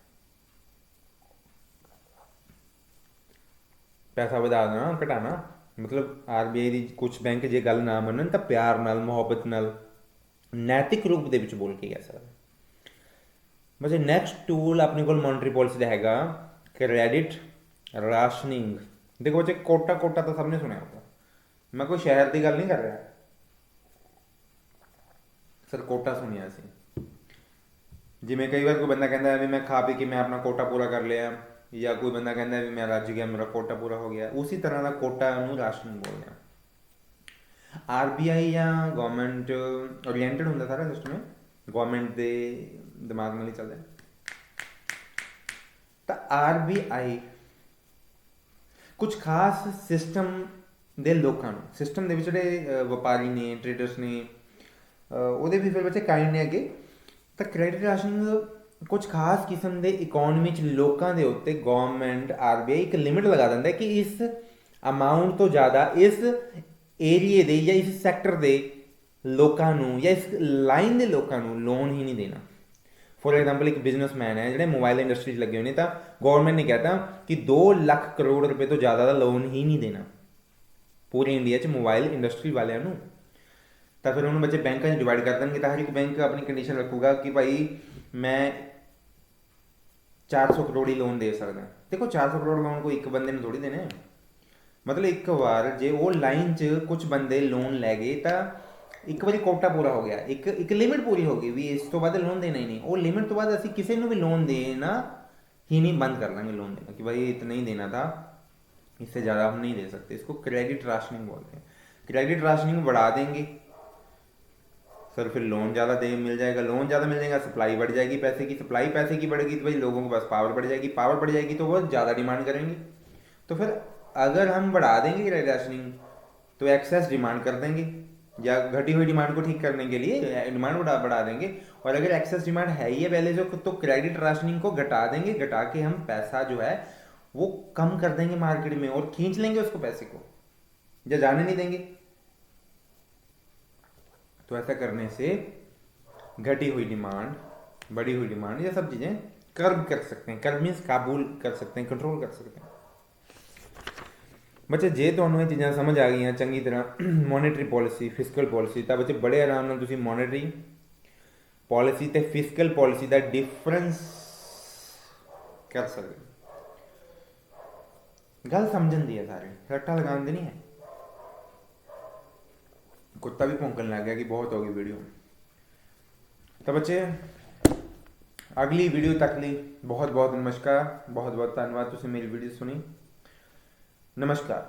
ਪੈਸਾ ਵਧਾ ਦੇਣਾ, ਘਟਾਣਾ, ਮਤਲਬ ਆਰਬੀਆਈ ਦੀ ਕੁਝ ਬੈਂਕ ਜੇ ਗੱਲ ਨਾ ਮੰਨਣ ਤਾਂ ਪਿਆਰ ਨਾਲ, ਮੁਹੱਬਤ ਨਾਲ, ਨੈਤਿਕ ਰੂਪ ਦੇ ਵਿੱਚ ਬੋਲ ਕੇ ਕਹਿ ਸਕਦਾ। ਬਸ ਨੈਕਸਟ ਟੂਲ ਆਪਣੇ ਕੋਲ ਮੋਨਟਰੀ ਪਾਲਿਸੀ ਦਾ ਹੈਗਾ ਕ੍ਰੈਡਿਟ ਰਾਸ਼ਨਿੰਗ। ਦੇਖੋ ਬੱਚੇ ਕੋਟਾ ਤਾਂ ਸਭ ਨੇ ਸੁਣਿਆ ਹੋਗਾ, ਮੈਂ ਕੋਈ ਸ਼ਹਿਰ ਦੀ ਗੱਲ ਨਹੀਂ ਕਰ ਰਿਹਾ। ਸਰ ਕੋਟਾ ਸੁਣਿਆ ਸੀ, ਜਿਵੇਂ ਕਈ ਵਾਰ ਕੋਈ ਬੰਦਾ ਕਹਿੰਦਾ ਵੀ ਮੈਂ ਖਾ ਪੀ ਕੇ ਮੈਂ ਆਪਣਾ ਕੋਟਾ ਪੂਰਾ ਕਰ ਲਿਆ, ਜਾਂ ਕੋਈ ਬੰਦਾ ਕਹਿੰਦਾ ਵੀ ਮੈਂ ਰੱਜ ਗਿਆ, ਮੇਰਾ ਕੋਟਾ ਪੂਰਾ ਹੋ ਗਿਆ, ਉਸੇ ਤਰ੍ਹਾਂ ਦਾ ਕੋਟਾ ਉਹਨੂੰ ਰਾਸ਼ਨਿੰਗ ਬੋਲਦੇ ਆ। ਆਰਬੀਆਈ ਜਾਂ ਗਵਰਨਮੈਂਟ ਓਰੀਐਂਟਡ ਹੁੰਦਾ ਸਾਰਾ ਸਿਸਟਮ, ਗਵਰਨਮੈਂਟ ਦੇ ਦਿਮਾਗ ਨਾਲ ਹੀ ਚੱਲਦਾ। ਤਾਂ ਆਰਬੀਆਈ ਕੁਝ ਖਾਸ ਸਿਸਟਮ ਦੇ ਲੋਕਾਂ ਨੂੰ, ਸਿਸਟਮ ਦੇ ਵਿੱਚ ਜਿਹੜੇ ਵਪਾਰੀ ਨੇ, ਟ੍ਰੇਡਰਸ ਨੇ, ਉਹਦੇ ਵੀ ਫਿਰ ਬੱਚੇ ਕਾਇੰਡ ਨੇ ਅੱਗੇ। ਤਾਂ ਕ੍ਰੈਡਿਟ ਰਾਸ਼ਨਿੰਗ ਕੁਝ ਖਾਸ ਕਿਸਮ ਦੇ ਇਕੋਨਮੀ 'ਚ ਲੋਕਾਂ ਦੇ ਉੱਤੇ ਗਵਰਨਮੈਂਟ ਆਰਬੀਆਈ ਇੱਕ ਲਿਮਿਟ ਲਗਾ ਦਿੰਦਾ ਕਿ ਇਸ ਅਮਾਊਂਟ ਤੋਂ ਜ਼ਿਆਦਾ ਇਸ ਏਰੀਏ ਦੇ ਜਾਂ ਇਸ ਸੈਕਟਰ ਦੇ ਲੋਕਾਂ ਨੂੰ ਜਾਂ ਇਸ ਲਾਈਨ ਦੇ ਲੋਕਾਂ ਨੂੰ ਲੋਨ ਹੀ ਨਹੀਂ ਦੇਣਾ। ਫੋਰ ਐਗਜ਼ਾਮਪਲ ਇੱਕ ਬਿਜ਼ਨਸਮੈਨ ਹੈ ਜਿਹੜੇ ਮੋਬਾਈਲ ਇੰਡਸਟਰੀ 'ਚ ਲੱਗੇ ਹੋਏ ਨੇ, ਤਾਂ ਗਵਰਨਮੈਂਟ ਨੇ ਕਹਿਤਾ ਕਿ 2 ਲੱਖ ਕਰੋੜ ਰੁਪਏ ਤੋਂ ਜ਼ਿਆਦਾ ਦਾ ਲੋਨ ਹੀ ਨਹੀਂ ਦੇਣਾ ਪੂਰੇ ਇੰਡੀਆ 'ਚ ਮੋਬਾਈਲ ਇੰਡਸਟਰੀ ਵਾਲਿਆਂ ਨੂੰ। ਤਾਂ ਫਿਰ ਉਹਨੂੰ ਬੱਚੇ ਬੈਂਕਾਂ 'ਚ ਡਿਵਾਈਡ ਕਰ ਦੇਣਗੇ। ਤਾਂ ਹਰ ਇੱਕ ਬੈਂਕ ਆਪਣੀ ਕੰਡੀਸ਼ਨ ਰੱਖੂਗਾ ਕਿ ਭਾਈ ਮੈਂ 400 ਕਰੋੜ ਹੀ ਲੋਨ ਦੇ ਸਕਦਾ। ਦੇਖੋ 400 ਕਰੋੜ ਲੋਨ ਕੋਈ ਇੱਕ ਬੰਦੇ ਨੂੰ ਥੋੜ੍ਹੀ ਦੇਣੇ, ਮਤਲਬ ਇੱਕ ਵਾਰ ਜੇ ਉਹ ਲਾਈਨ 'ਚ ਕੁਝ ਬੰਦੇ ਲੋਨ ਲੈ ਗਏ ਤਾਂ ਇੱਕ ਵਾਰੀ ਕੋਟਾ ਪੂਰਾ ਹੋ ਗਿਆ, ਇੱਕ ਲਿਮਿਟ ਪੂਰੀ ਹੋ ਗਈ ਵੀ ਇਸ ਤੋਂ ਬਾਅਦ ਲੋਨ ਦੇਣਾ ਹੀ ਨਹੀਂ। ਉਹ ਲਿਮਿਟ ਤੋਂ ਬਾਅਦ ਅਸੀਂ ਕਿਸੇ ਨੂੰ ਵੀ ਲੋਨ ਦੇਣਾ ही नहीं, बंद कर देंगे लोन देना कि भाई इतना ही देना था, इससे ज़्यादा हम नहीं दे सकते। इसको क्रेडिट राशनिंग बोलते हैं। क्रेडिट राशनिंग बढ़ा देंगे सर फिर लोन ज़्यादा दे मिल जाएगा, लोन ज़्यादा मिल जाएगा, सप्लाई बढ़ जाएगी पैसे की, सप्लाई पैसे की बढ़ेगी तो भाई लोगों के पास पावर बढ़ जाएगी, पावर बढ़ जाएगी तो वो ज़्यादा डिमांड करेंगे। तो फिर अगर हम बढ़ा देंगे राशनिंग तो एक्सेस डिमांड कर देंगे, या घटी हुई डिमांड को ठीक करने के लिए डिमांड बढ़ा देंगे। और अगर एक्सेस डिमांड है ही है पहले से तो क्रेडिट राशनिंग को घटा देंगे, घटा के हम पैसा जो है वो कम कर देंगे मार्केट में और खींच लेंगे उसको पैसे को, या जाने नहीं देंगे। तो ऐसा करने से घटी हुई डिमांड, बढ़ी हुई डिमांड, ये सब चीज़ें कर्ब कर सकते हैं। कर्ब मीन्स काबूल कर सकते हैं, कंट्रोल कर सकते हैं। बच्चे जे ਤੁਹਾਨੂੰ ਇਹ ਚੀਜ਼ਾਂ ਸਮਝ ਆ ਗਈਆਂ ਚੰਗੀ ਤਰ੍ਹਾਂ ਮੋਨੇਟਰੀ ਪਾਲਿਸੀ ਫਿਸਕਲ ਪਾਲਿਸੀ, ਤਾਂ ਬੱਚੇ ਬੜੇ ਆਰਾਮ ਨਾਲ ਤੁਸੀਂ ਮੋਨੇਟਰੀ ਪਾਲਿਸੀ ਤੇ ਫਿਸਕਲ ਪਾਲਿਸੀ ਦਾ ਡਿਫਰੈਂਸ ਕਰ ਸਕਦੇ ਹੋ। ਗੱਲ ਸਮਝਣ ਦੀ ਹੈ, ਸਾਰੇ ਰੱਟਾ ਲਗਾਉਣ ਦੀ ਨਹੀਂ ਹੈ। ਕੁੱਤਾ ਵੀ ਭੌਂਕਣ ਲੱਗ ਗਿਆ ਕਿ ਬਹੁਤ ਹੋ ਗਈ ਵੀਡੀਓ। ਤਾਂ ਬੱਚੇ ਅਗਲੀ ਵੀਡੀਓ ਤੱਕ ਲਈ ਬਹੁਤ ਬਹੁਤ ਨਮਸਕਾਰ, ਬਹੁਤ ਬਹੁਤ ਧੰਨਵਾਦ ਤੁਸੀਂ ਮੇਰੀ ਵੀਡੀਓ ਸੁਣੀ। नमस्कार।